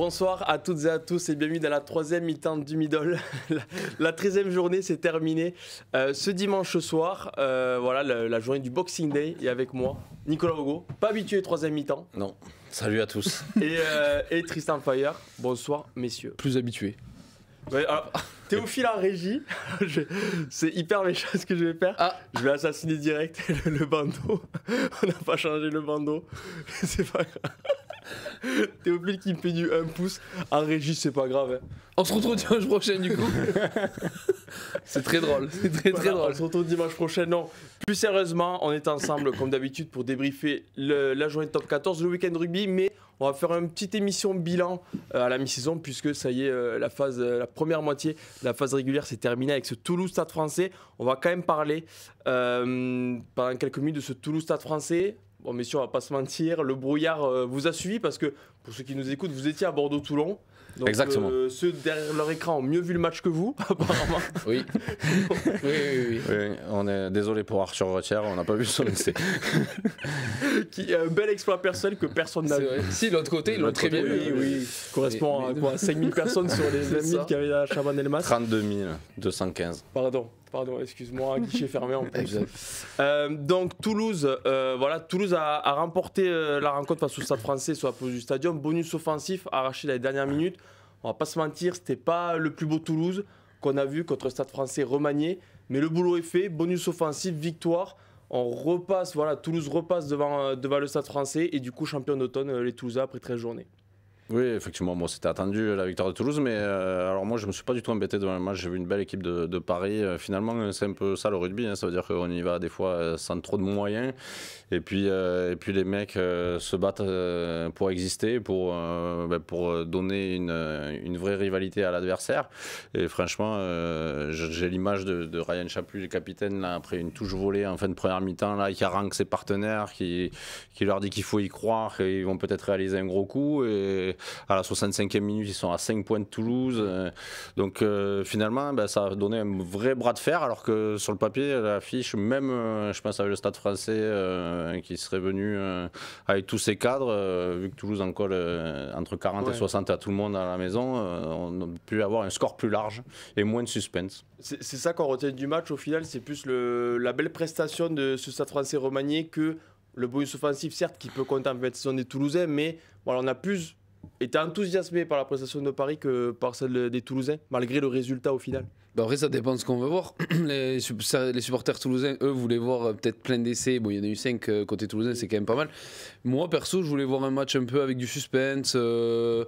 Bonsoir à toutes et à tous et bienvenue dans la troisième mi-temps du Middle. La 13e journée s'est terminée ce dimanche soir. Voilà la journée du Boxing Day et avec moi Nicolas Hugo, pas habitué troisième mi-temps. Non, salut à tous. Et Tristan Fire. Bonsoir messieurs. Plus habitué. Ouais, alors, Théophile en régie, c'est hyper méchant ce que je vais faire. Je vais assassiner direct le bandeau. On n'a pas changé le bandeau. C'est pas grave. Théophile qui me fait du 1 pouce en régie, c'est pas grave. Hein. On se retrouve dimanche prochain du coup. C'est très drôle, c'est très drôle. On se retrouve dimanche prochain. Non, plus sérieusement, on est ensemble comme d'habitude pour débriefer la journée de top 14, le week-end rugby, mais on va faire une petite émission bilan à la mi-saison puisque ça y est, la première moitié de la phase régulière s'est terminée avec ce Toulouse Stade Français. On va quand même parler pendant quelques minutes de ce Toulouse Stade Français. Bon, messieurs, on va pas se mentir, le brouillard vous a suivi parce que pour ceux qui nous écoutent, vous étiez à Bordeaux-Toulon. Donc, exactement. Ceux derrière leur écran ont mieux vu le match que vous, apparemment. Oui. Oui. On est désolé pour Arthur Retière, on n'a pas vu son essai. Qui est un bel exploit personnel que personne n'a vu. Si, l'autre côté, ils l'ont très bien vu. Oui. Correspond à quoi, 5000 personnes sur les 20 000 qu'il y avait à Chabannes-Delmas. 32 215. Pardon, excuse-moi, guichet fermé en plus. Donc Toulouse, Toulouse a remporté la rencontre face au Stade Français sur la pelouse du Stadium. Bonus offensif arraché dans les dernières minutes. On va pas se mentir, c'était pas le plus beau Toulouse qu'on a vu contre le Stade Français remanié, mais le boulot est fait. Bonus offensif, victoire. On repasse, Toulouse repasse devant le Stade Français et du coup champion d'automne les Toulousains après 13 journées. Oui, effectivement, moi c'était attendu la victoire de Toulouse, mais alors moi je me suis pas du tout embêté devant le match. J'ai vu une belle équipe de Paris. Finalement, c'est un peu ça le rugby, hein. Ça veut dire qu'on y va des fois sans trop de moyens. Et puis les mecs se battent pour exister, pour donner une vraie rivalité à l'adversaire. Et franchement, j'ai l'image de Ryan Chaput, le capitaine, là, après une touche volée en fin de première mi-temps, là, qui harangue ses partenaires, qui leur dit qu'il faut y croire, qu'ils vont peut-être réaliser un gros coup. Et à la 65e minute, ils sont à 5 points de Toulouse. Donc finalement, ça a donné un vrai bras de fer, alors que sur le papier, l'affiche, même, je pense, avec le Stade Français qui serait venu avec tous ses cadres, vu que Toulouse en colle entre 40 et 60 à tout le monde à la maison, on a pu avoir un score plus large et moins de suspense. C'est ça qu'on retient du match au final, c'est plus la belle prestation de ce Stade Français remanié que le bonus offensif, certes, qui peut compter en fait saison des Toulousains, mais voilà, on a plus été enthousiasmé par la prestation de Paris que par celle des Toulousains, malgré le résultat au final. Après, ça dépend de ce qu'on veut voir. Les supporters toulousains, eux, voulaient voir peut-être plein d'essais. Bon, il y en a eu 5 côté toulousain, c'est quand même pas mal. Moi, perso, je voulais voir un match un peu avec du suspense. Je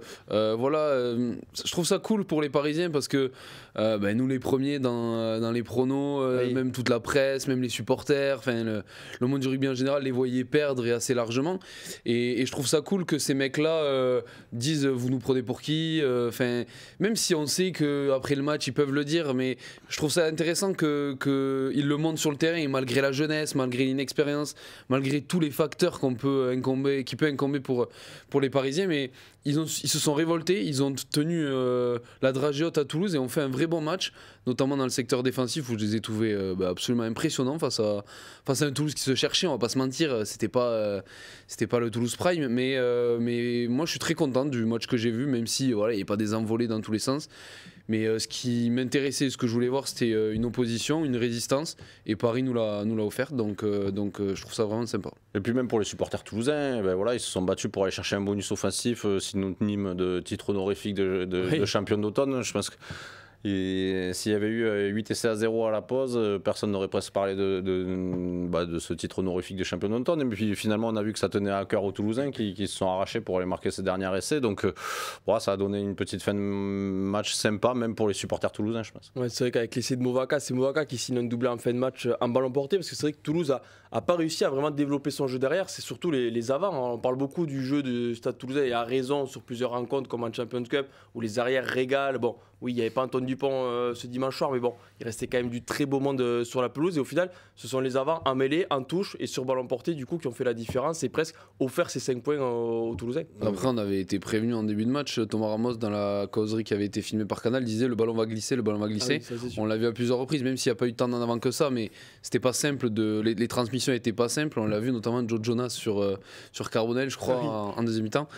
trouve ça cool pour les Parisiens parce que nous, les premiers dans les pronos, oui. Même toute la presse, même les supporters, le monde du rugby en général, les voyait perdre et assez largement. Et je trouve ça cool que ces mecs-là disent vous nous prenez pour qui, même si on sait qu'après le match, ils peuvent le dire. Mais je trouve ça intéressant qu'ils le montrent sur le terrain, et malgré la jeunesse, malgré l'inexpérience, malgré tous les facteurs qui peut incomber pour les Parisiens, mais ils se sont révoltés, ils ont tenu la dragée haute à Toulouse et ont fait un vrai bon match, notamment dans le secteur défensif où je les ai trouvés absolument impressionnants face à un Toulouse qui se cherchait, on va pas se mentir, c'était pas le Toulouse Prime, mais moi je suis très content du match que j'ai vu, même si il n'y a pas des envolées dans tous les sens. Mais ce qui m'intéressait, ce que je voulais voir, c'était une opposition, une résistance, et Paris nous l'a offert, donc je trouve ça vraiment sympa. Et puis même pour les supporters toulousains, ils se sont battus pour aller chercher un bonus offensif synonyme de titre honorifique de champion d'automne. Je pense que s'il y avait eu 8 essais à 0 à la pause, personne n'aurait presque parlé de ce titre honorifique de champion d'automne. Et puis finalement, on a vu que ça tenait à cœur aux Toulousains qui se sont arrachés pour aller marquer ces derniers essais. Donc ça a donné une petite fin de match sympa, même pour les supporters toulousains, je pense. Ouais, c'est vrai qu'avec l'essai de Movaka, c'est Movaka qui signe un doublé en fin de match en ballon porté, parce que c'est vrai que Toulouse a pas réussi à vraiment développer son jeu derrière. C'est surtout les avants. On parle beaucoup du jeu du Stade Toulousain et à raison sur plusieurs rencontres comme en Champions Cup où les arrières régalent. Bon, oui, il n'y avait pas Antoine Dupont ce dimanche soir, mais bon, il restait quand même du très beau monde sur la pelouse. Et au final, ce sont les avants en mêlée, en touche et sur ballon porté, du coup, qui ont fait la différence et presque offert ces 5 points aux Toulousains. Après, on avait été prévenu en début de match. Thomas Ramos, dans la causerie qui avait été filmée par Canal, disait le ballon va glisser, le ballon va glisser. Ah oui, ça, on l'a vu à plusieurs reprises, même s'il n'y a pas eu tant d'en avant que ça, mais c'était pas simple. Les transmissions n'étaient pas simples. On l'a vu notamment Joe Jonas sur Carbonel, je crois, en deuxième mi-temps.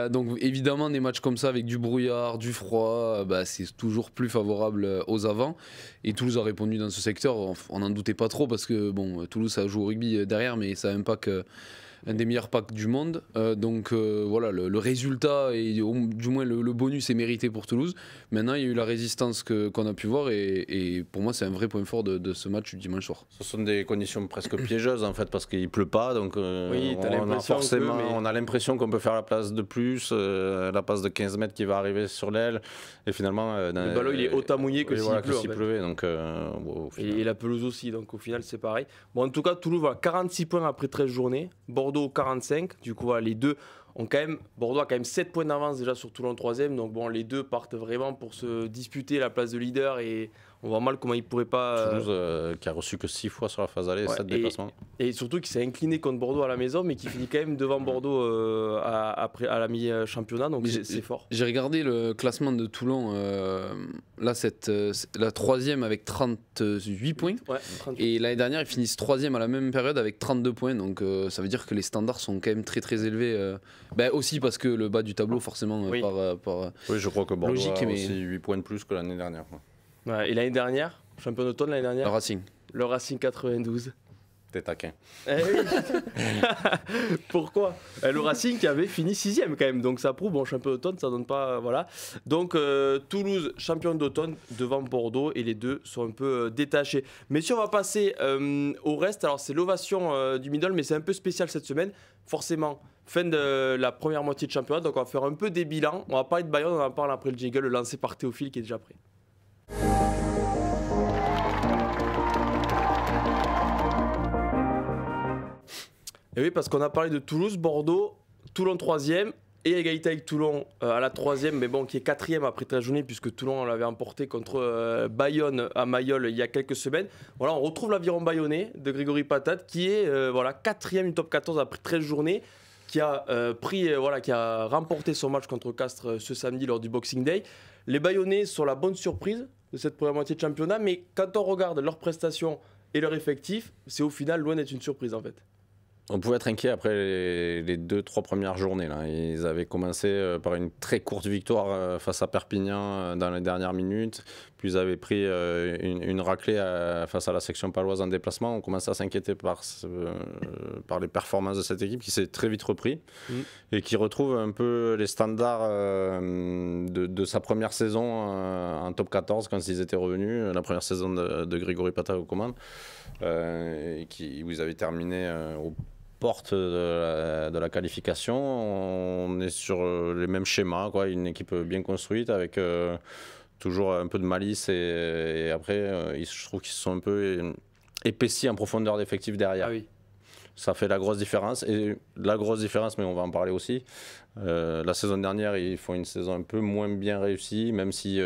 Donc évidemment, des matchs comme ça avec du brouillard, du froid, c'est toujours plus favorable aux avants. Et Toulouse a répondu dans ce secteur. On n'en doutait pas trop parce que bon, Toulouse ça joue au rugby derrière, mais ça n'a même pas que un des meilleurs packs du monde. Donc voilà, le résultat et du moins le bonus est mérité pour Toulouse. Maintenant, il y a eu la résistance qu'on a pu voir et pour moi, c'est un vrai point fort de ce match du dimanche soir. Ce sont des conditions presque piégeuses en fait parce qu'il pleut pas, donc oui, on a l'impression qu'on peut faire la place de plus, la passe de 15 mètres qui va arriver sur l'aile et finalement le ballon il est autant mouillé que s'il pleuvait. Donc, et la pelouse aussi, donc au final c'est pareil. Bon, en tout cas, Toulouse, voilà, 46 points après 13 journées, Bordeaux 45, du coup voilà, les deux ont quand même, Bordeaux a quand même 7 points d'avance déjà sur Toulon 3e, donc bon, les deux partent vraiment pour se disputer la place de leader et on voit mal comment ils pourraient pas... Toulouse qui a reçu que 6 fois sur la phase aller, 7 déplacements. Et surtout qui s'est incliné contre Bordeaux à la maison, mais qui finit quand même devant Bordeaux à la mi-championnat, donc c'est fort. J'ai regardé le classement de Toulon, là la 3e avec 38 points, ouais, 38. Et l'année dernière ils finissent 3e à la même période avec 32 points, donc ça veut dire que les standards sont quand même très très élevés, aussi parce que le bas du tableau forcément oui. par oui, je crois que Bordeaux logique, a aussi 8 points de plus que l'année dernière. Ouais, et l'année dernière, champion d'automne l'année dernière, le Racing 92. T'es taquin. Eh oui. Pourquoi le Racing qui avait fini 6e quand même, donc ça prouve, bon, champion d'automne, ça donne pas, voilà. Donc Toulouse, champion d'automne devant Bordeaux, et les deux sont un peu détachés. Messieurs, on va passer au reste. Alors c'est l'ovation du middle, mais c'est un peu spécial cette semaine, forcément. Fin de la première moitié de championnat, donc on va faire un peu des bilans. On va parler de Bayonne, on en parle après le jingle, le lancé par Théophile qui est déjà prêt. Et oui, parce qu'on a parlé de Toulouse, Bordeaux, Toulon 3e et égalité avec Toulon à la 3e, mais bon, qui est 4e après 13 journées, puisque Toulon l'avait emporté contre Bayonne à Mayol il y a quelques semaines. Voilà, on retrouve l'aviron bayonnais de Grégory Patate, qui est 4e du top 14 après 13 journées, qui a qui a remporté son match contre Castres ce samedi lors du Boxing Day. Les Bayonnais sont la bonne surprise de cette première moitié de championnat, mais quand on regarde leurs prestations et leur effectif, c'est au final loin d'être une surprise en fait. On pouvait être inquiet après les 2-3 premières journées. Là. Ils avaient commencé par une très courte victoire face à Perpignan dans les dernières minutes. Puis ils avaient pris une raclée face à la section paloise en déplacement. On commençait à s'inquiéter par les performances de cette équipe qui s'est très vite repris et qui retrouve un peu les standards de sa première saison en top 14 quand ils étaient revenus. La première saison de Grégory Patate aux commandes où ils avaient terminé au porte de la qualification. On est sur les mêmes schémas, quoi. Une équipe bien construite avec toujours un peu de malice et après je trouve qu'ils se sont un peu épaissis en profondeur d'effectif derrière. Ah oui. Ça fait la grosse différence et la grosse différence, mais on va en parler aussi. La saison dernière, ils font une saison un peu moins bien réussie, même si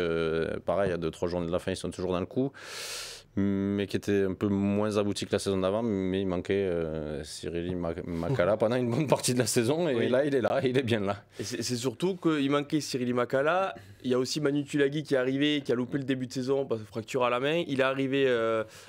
pareil, à 2-3 journées de la fin, ils sont toujours dans le coup, mais qui était un peu moins abouti que la saison d'avant, mais il manquait Cyril Makala pendant une bonne partie de la saison, et là, il est bien là. Et c'est surtout qu'il manquait Cyril Makala, il y a aussi Manu Tulagi qui est arrivé, qui a loupé le début de saison parce que fracture à la main, il est arrivé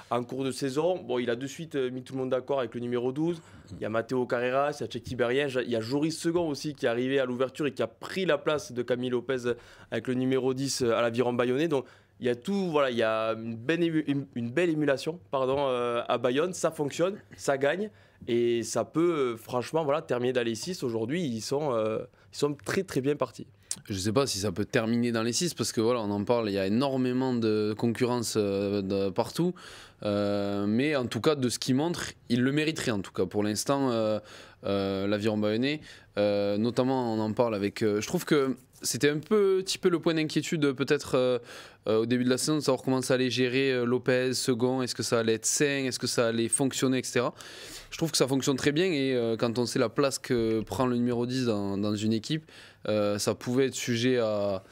en cours de saison, bon, il a de suite mis tout le monde d'accord avec le numéro 12, il y a Matteo Carreras, il y a Tchèque Berrien, il y a Joris Second aussi qui est arrivé à l'ouverture et qui a pris la place de Camille Lopez avec le numéro 10 à l'Aviron Bayonnais, donc il y a tout, voilà, il y a une belle émulation à Bayonne, ça fonctionne, ça gagne et ça peut franchement terminer dans les 6. Aujourd'hui, ils sont très très bien partis. Je ne sais pas si ça peut terminer dans les 6 parce que on en parle, il y a énormément de concurrence partout. Mais en tout cas, de ce qu'ils montrent, ils le mériteraient en tout cas. Pour l'instant, l'Aviron Bayonnais, notamment on en parle avec... je trouve que c'était un petit peu le point d'inquiétude peut-être au début de la saison, de savoir comment ça allait gérer Lopez, Second, est-ce que ça allait être sain, est-ce que ça allait fonctionner, etc. Je trouve que ça fonctionne très bien et quand on sait la place que prend le numéro 10 dans une équipe, ça pouvait être sujet à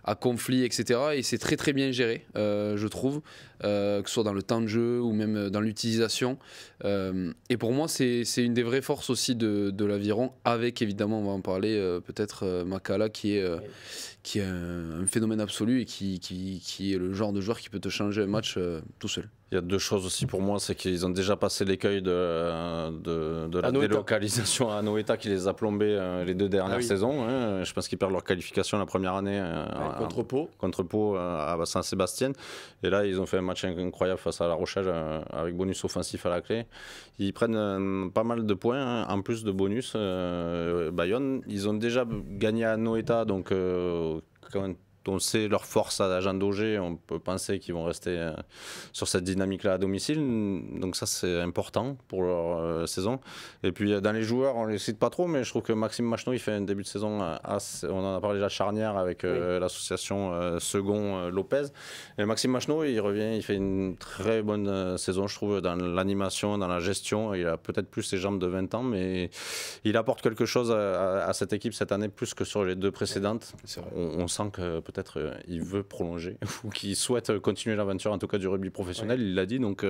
à conflit, etc. Et c'est très très bien géré, je trouve, que ce soit dans le temps de jeu ou même dans l'utilisation. Et pour moi, c'est une des vraies forces aussi de l'Aviron, avec évidemment, on va en parler, peut-être Makala qui est un phénomène absolu et qui est le genre de joueur qui peut te changer un match tout seul. Il y a deux choses aussi pour moi, c'est qu'ils ont déjà passé l'écueil de la délocalisation à Anoeta qui les a plombés les 2 dernières saisons. Hein. Je pense qu'ils perdent leur qualification la première année contre Pau à Saint-Sébastien. Et là, ils ont fait un match incroyable face à La Rochelle avec bonus offensif à la clé. Ils prennent pas mal de points, hein, en plus de bonus. Bayonne, ils ont déjà gagné à Anoeta, donc quand on sait leur force à Jean Daugé, on peut penser qu'ils vont rester sur cette dynamique-là à domicile. Donc ça, c'est important pour leur saison. Et puis dans les joueurs, on ne les cite pas trop, mais je trouve que Maxime Macheneau, il fait un début de saison on en a parlé déjà, charnière avec l'association Second-Lopez. Et Maxime Macheneau, il revient, il fait une très bonne saison, je trouve, dans l'animation, dans la gestion. Il a peut-être plus ses jambes de 20 ans, mais il apporte quelque chose à cette équipe cette année, plus que sur les 2 précédentes. On sent que peut-être il veut prolonger ou qu'il souhaite continuer l'aventure, en tout cas du rugby professionnel. Il l'a dit, donc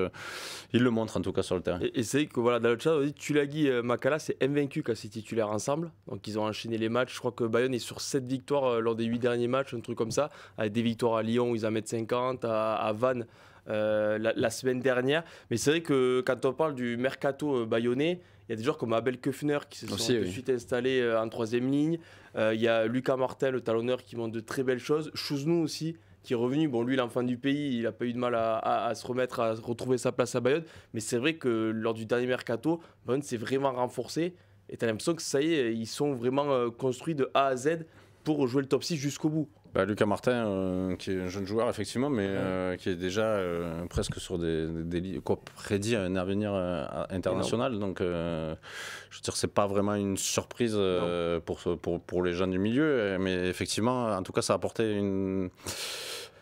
il le montre en tout cas sur le terrain. Et c'est vrai que voilà, dans le chat, on dit Tulagi Makala, c'est invaincu quand c'est titulaire ensemble. Donc ils ont enchaîné les matchs. Je crois que Bayonne est sur 7 victoires lors des 8 derniers matchs, un truc comme ça, avec des victoires à Lyon où ils en mettent 50, à Vannes la semaine dernière. Mais c'est vrai que quand on parle du mercato bayonnais, il y a des joueurs comme Abel Köfner qui se sont tout de suite installés en 3e ligne. Il y a Lucas Martin, le talonneur, qui montre de très belles choses. Chouznou aussi, qui est revenu. Bon, lui, l'enfant du pays, il n'a pas eu de mal à se remettre, à retrouver sa place à Bayonne. Mais c'est vrai que lors du dernier mercato, Bayonne s'est vraiment renforcé. Et tu as l'impression que ça y est, ils sont vraiment construits de A à Z pour jouer le top 6 jusqu'au bout. Lucas Martin, qui est un jeune joueur effectivement, mais qui est déjà presque sur prédit un avenir international. Donc, je veux dire, c'est pas vraiment une surprise pour les jeunes du milieu, mais effectivement, en tout cas, ça a apporté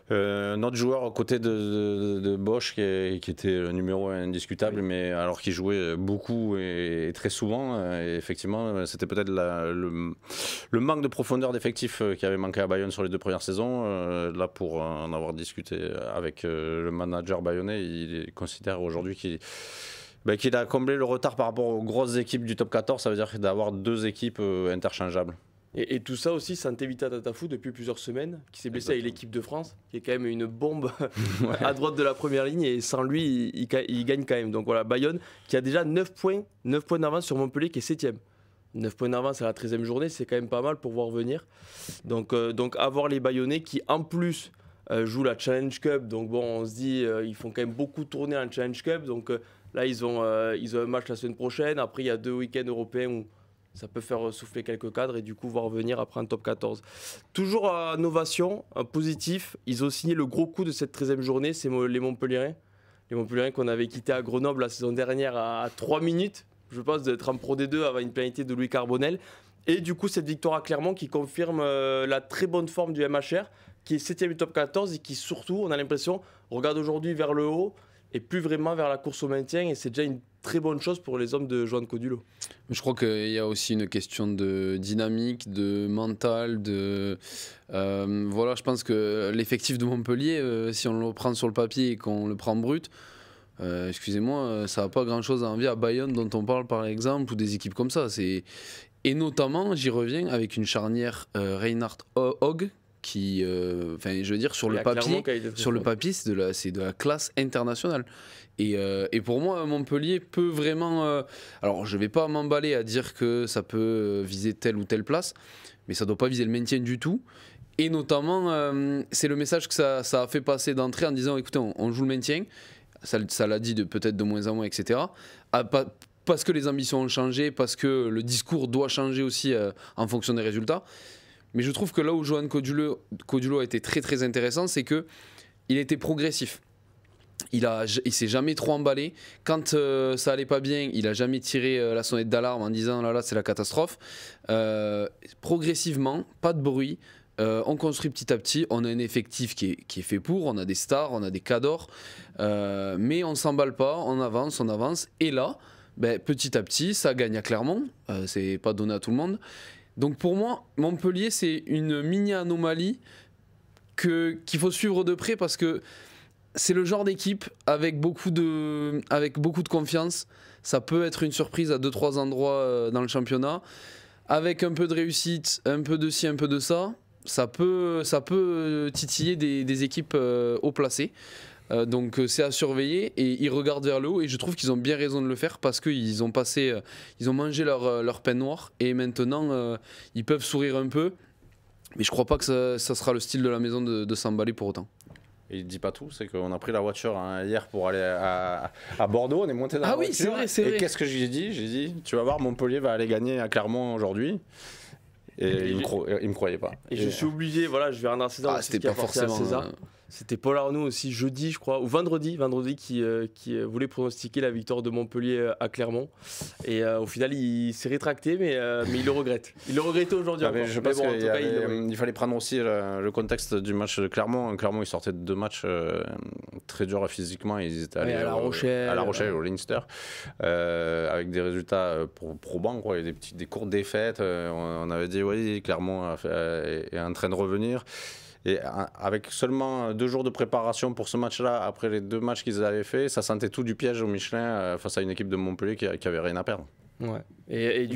un autre joueur aux côtés de Bosch qui était le numéro 1 indiscutable, mais alors qu'il jouait beaucoup et très souvent. Et effectivement, c'était peut-être le manque de profondeur d'effectifs qui avait manqué à Bayonne sur les 2 premières saisons. Là, pour en avoir discuté avec le manager bayonnais, il considère aujourd'hui qu'il a comblé le retard par rapport aux grosses équipes du top 14. Ça veut dire d'avoir 2 équipes interchangeables. Et tout ça aussi, Santé Vita Tatafou depuis plusieurs semaines, qui s'est blessé avec l'équipe de France, qui est quand même une bombe à droite de la première ligne, et sans lui, il gagne quand même. Donc voilà, Bayonne qui a déjà 9 points d'avance sur Montpellier qui est 7e. 9 points d'avance à la 13e journée, c'est quand même pas mal pour voir venir. Donc avoir les Bayonnais qui en plus jouent la Challenge Cup, donc bon, on se dit, ils font quand même beaucoup tourner en Challenge Cup. Donc là, ils ont un match la semaine prochaine, après il y a 2 week-ends européens où ça peut faire souffler quelques cadres et du coup voir venir après un top 14. Toujours à Novation, positif, ils ont signé le gros coup de cette 13e journée, c'est les Montpelliérains. Les Montpelliérains qu'on avait quittés à Grenoble la saison dernière à 3 minutes, je pense, d'être en Pro D2 avant une pénalité de Louis Carbonel. Et du coup, cette victoire à Clermont qui confirme la très bonne forme du MHR, qui est 7e du top 14 et qui surtout, on a l'impression, regarde aujourd'hui vers le haut et plus vraiment vers la course au maintien. Et c'est déjà une très bonne chose pour les hommes de Joan Codulo. Je crois qu'il y a aussi une question de dynamique, de mental, voilà, je pense que l'effectif de Montpellier, si on le prend sur le papier et qu'on le prend brut, excusez-moi, ça n'a pas grand-chose à envier à Bayonne dont on parle par exemple, ou des équipes comme ça. Et notamment, j'y reviens, avec une charnière Reinhardt-Hogg, qui, je veux dire, sur le papier, c'est de la classe internationale. Et pour moi, Montpellier peut vraiment... alors, je ne vais pas m'emballer à dire que ça peut viser telle ou telle place, mais ça ne doit pas viser le maintien du tout. Et notamment, c'est le message que ça a fait passer d'entrée en disant, écoutez, on joue le maintien. Ça l'a dit peut-être de moins en moins, etc. Parce que les ambitions ont changé, parce que le discours doit changer aussi en fonction des résultats. Mais je trouve que là où Joan Codulo a été très très intéressant, c'est qu'il était progressif. Il s'est jamais trop emballé. Quand ça allait pas bien, il a jamais tiré la sonnette d'alarme en disant là c'est la catastrophe. Progressivement, pas de bruit. On construit petit à petit. On a un effectif qui est fait pour. On a des stars, on a des cadors, mais on s'emballe pas. On avance. Et là, petit à petit, ça gagne à Clermont. C'est pas donné à tout le monde. Donc pour moi, Montpellier, c'est une mini anomalie qu'il faut suivre de près parce que c'est le genre d'équipe avec beaucoup de confiance. Ça peut être une surprise à 2-3 endroits dans le championnat. Avec un peu de réussite, un peu de ci, un peu de ça, ça peut titiller des équipes haut placées. Donc c'est à surveiller et ils regardent vers le haut et je trouve qu'ils ont bien raison de le faire parce qu'ils ont mangé leur peine noire et maintenant ils peuvent sourire un peu. Mais je crois pas que ça sera le style de la maison de s'emballer pour autant. Et il dit pas tout, c'est qu'on a pris la voiture hier pour aller à Bordeaux, on est monté dans la voiture. C'est vrai. Et qu'est-ce que j'ai dit ? J'ai dit, tu vas voir, Montpellier va aller gagner à Clermont aujourd'hui. Et il me croyait pas. Et je suis obligé, voilà, je vais rendre à César. C'était pas forcément. C'était Paul Arnaud aussi jeudi, je crois, ou vendredi qui voulait pronostiquer la victoire de Montpellier à Clermont. Et au final, il s'est rétracté, mais il le regrette. Il le regrettait aujourd'hui. Je pense qu'il fallait prendre aussi le contexte du match de Clermont. Clermont, ils sortaient de 2 matchs très durs physiquement. Ils étaient allés à La Rochelle, au Leinster, avec des résultats probants, quoi. Et des courtes défaites. On avait dit, oui, Clermont est en train de revenir. Et avec seulement 2 jours de préparation pour ce match-là, après les 2 matchs qu'ils avaient fait, ça sentait tout du piège au Michelin face à une équipe de Montpellier qui avait rien à perdre. Ouais.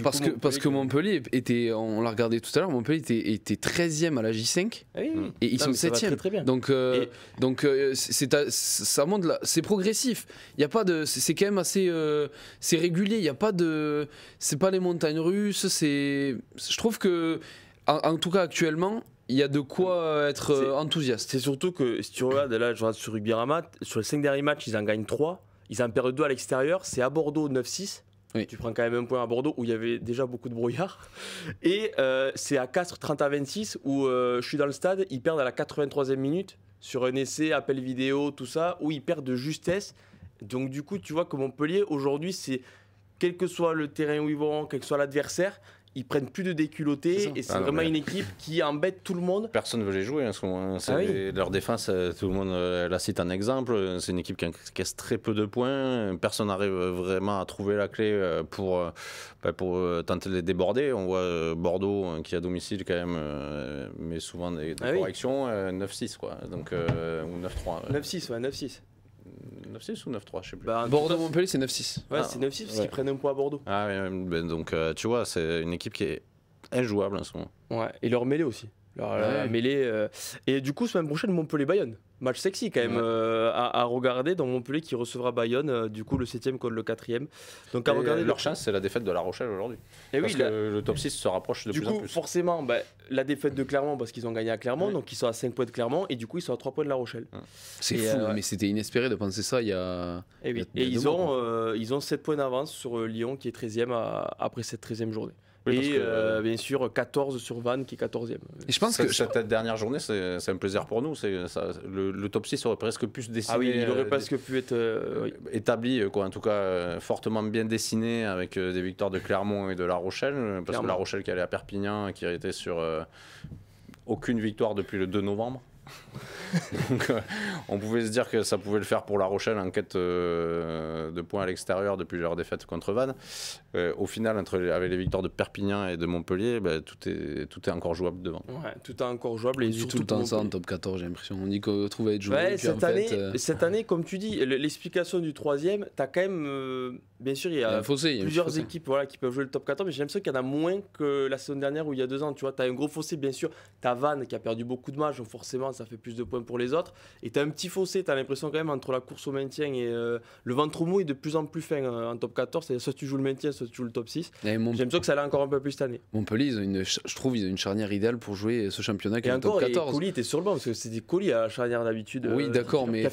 Parce que Montpellier était, on l'a regardé tout à l'heure, Montpellier était 13e à la J5 et ils sont 7e. Très bien. Donc ça monte là, c'est progressif. Il y a pas de, c'est quand même assez, c'est régulier. Il y a pas de, c'est pas les montagnes russes. Je trouve que en tout cas actuellement, il y a de quoi être enthousiaste. C'est surtout que si tu regardes, là je regarde sur Rugby-Rama, sur les 5 derniers matchs, ils en gagnent 3. Ils en perdent 2 à l'extérieur. C'est à Bordeaux 9-6. Oui. Tu prends quand même un point à Bordeaux où il y avait déjà beaucoup de brouillard. Et c'est à Castres 30-26 où je suis dans le stade. Ils perdent à la 83e minute sur un essai, appel vidéo, tout ça, où ils perdent de justesse. Donc du coup, tu vois que Montpellier, aujourd'hui, c'est quel que soit le terrain où ils vont, quel que soit l'adversaire, ils prennent plus de déculottés et c'est vraiment une équipe qui embête tout le monde. Personne ne veut les jouer en ce moment. Leur défense, tout le monde la cite en exemple. C'est une équipe qui encaisse très peu de points. Personne n'arrive vraiment à trouver la clé pour tenter de les déborder. On voit Bordeaux qui à domicile quand même met souvent des corrections. 9-6 quoi. Donc, ou 9-3. 9-6, ouais, 9-6. 9-6 ou 9-3, je sais plus. Bordeaux-Montpellier, c'est 9-6. Ouais, c'est 9-6 parce qu'ils prennent un point à Bordeaux. Ah, donc tu vois, c'est une équipe qui est injouable en ce moment. Ouais, et leur mêlée aussi. Leur mêlée. Et du coup, semaine prochaine, Montpellier-Bayonne. Match sexy quand même à regarder dans Montpellier qui recevra Bayonne, du coup le 7e contre le 4e. Donc à regarder. Leur chance, c'est la défaite de La Rochelle aujourd'hui. Et parce que le top 6 se rapproche de plus en plus. Du coup, forcément, la défaite de Clermont parce qu'ils ont gagné à Clermont, donc ils sont à 5 points de Clermont et du coup ils sont à 3 points de La Rochelle. C'est fou, mais c'était inespéré de penser ça il y a. Et ils ont 7 points d'avance sur Lyon qui est 13e après cette 13e journée. Et bien sûr 14 sur Vannes qui est 14e. Et je pense que cette dernière journée, c'est un plaisir pour nous. Le top 6 aurait presque pu se dessiner. Ah oui, il aurait presque pu être établi, quoi, en tout cas fortement bien dessiné avec des victoires de Clermont et de La Rochelle. Parce que La Rochelle qui allait à Perpignan, qui était sur aucune victoire depuis le 2 novembre. Donc, on pouvait se dire que ça pouvait le faire pour La Rochelle en quête de points à l'extérieur depuis leur défaite contre Vannes. Au final, avec les victoires de Perpignan et de Montpellier, tout est encore jouable devant. Ouais, tout est encore jouable. Et on dit tout le temps ça en top 14, j'ai l'impression. On dit qu'on trouvait être jouable. Ouais, cette année, comme tu dis, l'explication du 3e, tu as quand même. Bien sûr, il y a plusieurs équipes qui peuvent jouer le top 14, mais j'ai l'impression qu'il y en a moins que la saison dernière où il y a 2 ans. Tu vois, tu as un gros fossé, bien sûr. Tu as Vannes qui a perdu beaucoup de matchs, donc forcément, ça fait plus de points pour les autres. Et tu as un petit fossé, tu as l'impression quand même entre la course au maintien et le ventre mou est de plus en plus fin en top 14. C'est-à-dire soit tu joues le maintien, soit tu joues le top 6. J'ai l'impression que ça allait encore un peu plus cette année. Montpellier, je trouve ils ont une charnière idéale pour jouer ce championnat qui est le top 14. Et Colli était sur le banc parce que c'était Colli à la charnière d'habitude. Oui, d'accord, mais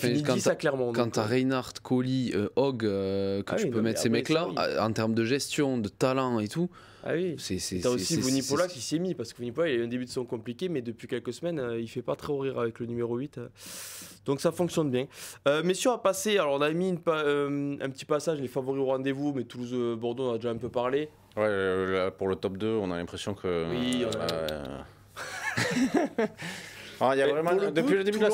quand tu as Reinhardt, Colli, Hogg, que tu peux mettre ces mecs-là, en termes de gestion, de talent et tout. Ah oui, t'as aussi Vunipola qui s'est mis, parce que Vunipola il a eu un début de saison compliqué, mais depuis quelques semaines il fait pas trop rire avec le numéro 8, donc ça fonctionne bien. Messieurs, à passer, alors on a mis un petit passage, les favoris au rendez-vous, mais Toulouse-Bordeaux on a déjà un peu parlé. Ouais, pour le top 2 on a l'impression que... Oui, alors, il y a vraiment, depuis le début de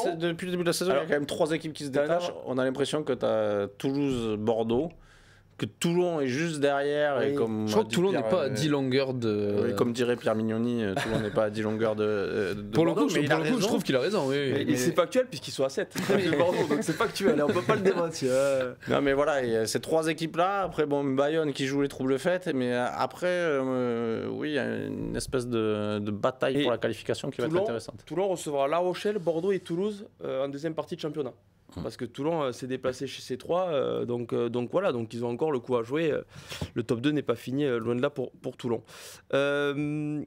la saison, il y a quand même 3 équipes qui se détachent. On a l'impression que tu as Toulouse-Bordeaux, que Toulon est juste derrière. Et comme je crois que Toulon n'est pas à 10 longueurs de. Oui, comme dirait Pierre Mignoni, Toulon n'est pas à 10 longueurs de pour le Bordeaux, coup, mais je trouve qu'il a raison. Oui. Mais c'est factuel puisqu'ils sont à 7 de Bordeaux, donc c'est factuel, on peut pas le démentir. Non mais voilà, il y a ces 3 équipes-là, après bon, Bayonne qui joue les troubles fêtes, mais après, oui, il y a une espèce de bataille pour la qualification qui va être intéressante. Toulon recevra La Rochelle, Bordeaux et Toulouse en deuxième partie de championnat. Parce que Toulon s'est déplacé chez ces 3, donc voilà, donc ils ont encore le coup à jouer. Le top 2 n'est pas fini, loin de là pour Toulon. Ouais,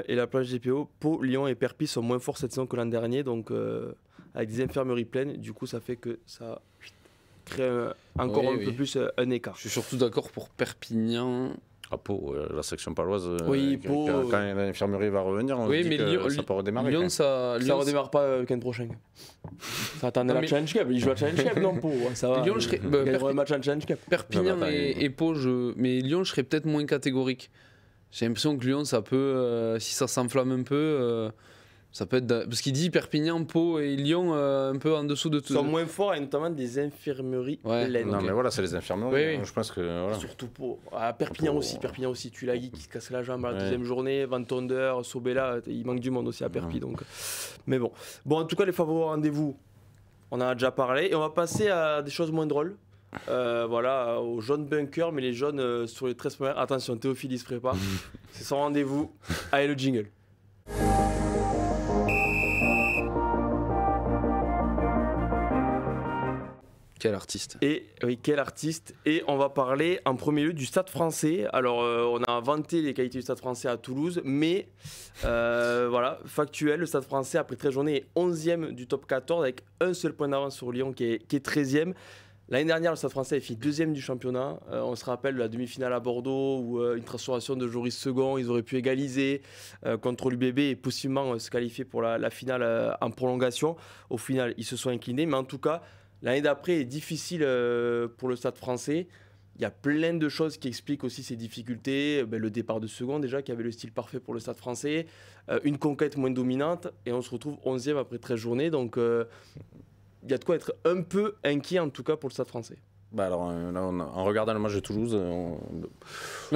et la plage GPO, Pau, Lyon et Perpignan sont moins forts cette saison que l'an dernier, donc avec des infirmeries pleines, du coup ça fait que ça crée encore un peu plus un écart. Je suis surtout d'accord pour Perpignan. À Pau, la section paloise, Pau, quand l'infirmerie va revenir, on se dit que Lyon, ça peut redémarrer. Lyon, ça redémarre pas le week-end prochain. Ça attendait la Challenge Cup, ils jouent à Challenge Cup, non Pau, ça va. Lyon, ils un match en Challenge Cup. Perpignan et Pau, mais Lyon, je serais peut-être moins catégorique. J'ai l'impression que Lyon, ça peut, si ça s'enflamme un peu, ça peut être. Parce qu'il dit Perpignan, Pau et Lyon un peu en dessous de tout. Ils sont moins forts et notamment des infirmeries pleines. Non, mais voilà, c'est les infirmeries. Oui. Je pense que. Voilà. Surtout Pau. Perpignan aussi. Tulagi qui se casse la jambe à la deuxième journée. Van Tonder, Sobella, il manque du monde aussi à Perpi. Donc. Mais bon. En tout cas, les favoris au rendez-vous, on en a déjà parlé. Et on va passer à des choses moins drôles. Voilà, aux jaunes bunkers, mais les jaunes sur les 13 premières. Attention, Théophile, il se prépare. C'est son rendez-vous. Allez, le jingle. Quel artiste. Et oui, quel artiste. Et on va parler en premier lieu du Stade français. Alors, on a vanté les qualités du Stade français à Toulouse, mais voilà, factuel, le Stade français, après 13 journées, est 11e du top 14 avec un seul point d'avance sur Lyon qui est 13e. L'année dernière, le Stade français a fini 2e du championnat. On se rappelle de la demi-finale à Bordeaux où une transformation de Joris Second, ils auraient pu égaliser contre l'UBB et possiblement se qualifier pour la finale en prolongation. Au final, ils se sont inclinés, mais en tout cas, l'année d'après est difficile pour le Stade français. Il y a plein de choses qui expliquent aussi ces difficultés. Le départ de Second déjà, qui avait le style parfait pour le Stade français. Une conquête moins dominante. Et on se retrouve 11e après 13 journées. Donc il y a de quoi être un peu inquiet en tout cas pour le Stade français. Alors, là, en regardant le match de Toulouse, non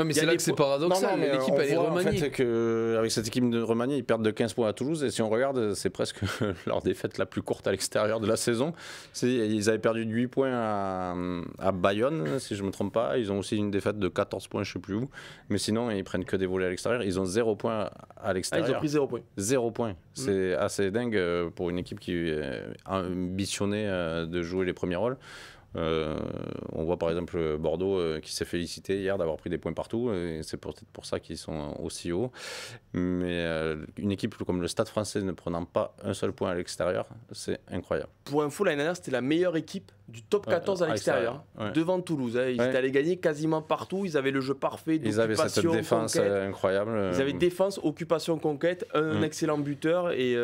mais c'est là que c'est paradoxal. L'équipe elle est remaniée. En fait, qu'avec cette équipe de remaniée, ils perdent de 15 points à Toulouse. Et si on regarde, c'est presque leur défaite la plus courte à l'extérieur de la saison. Ils avaient perdu de 8 points à Bayonne, si je ne me trompe pas. Ils ont aussi une défaite de 14 points, je ne sais plus où. Mais sinon, ils prennent que des volets à l'extérieur. Ils ont 0 points à l'extérieur. Ils ont pris 0 points. 0 points. C'est assez dingue pour une équipe qui ambitionnait de jouer les premiers rôles. On voit par exemple Bordeaux qui s'est félicité hier d'avoir pris des points partout et c'est peut-être pour ça qu'ils sont aussi hauts, mais une équipe comme le Stade français ne prenant pas un seul point à l'extérieur, c'est incroyable. Pour info, l'année dernière c'était la meilleure équipe du top 14 à l'extérieur, devant Toulouse. Ils étaient allés gagner quasiment partout, ils avaient le jeu parfait, ils avaient cette défense incroyable. Ils avaient défense, occupation, conquête, un excellent buteur et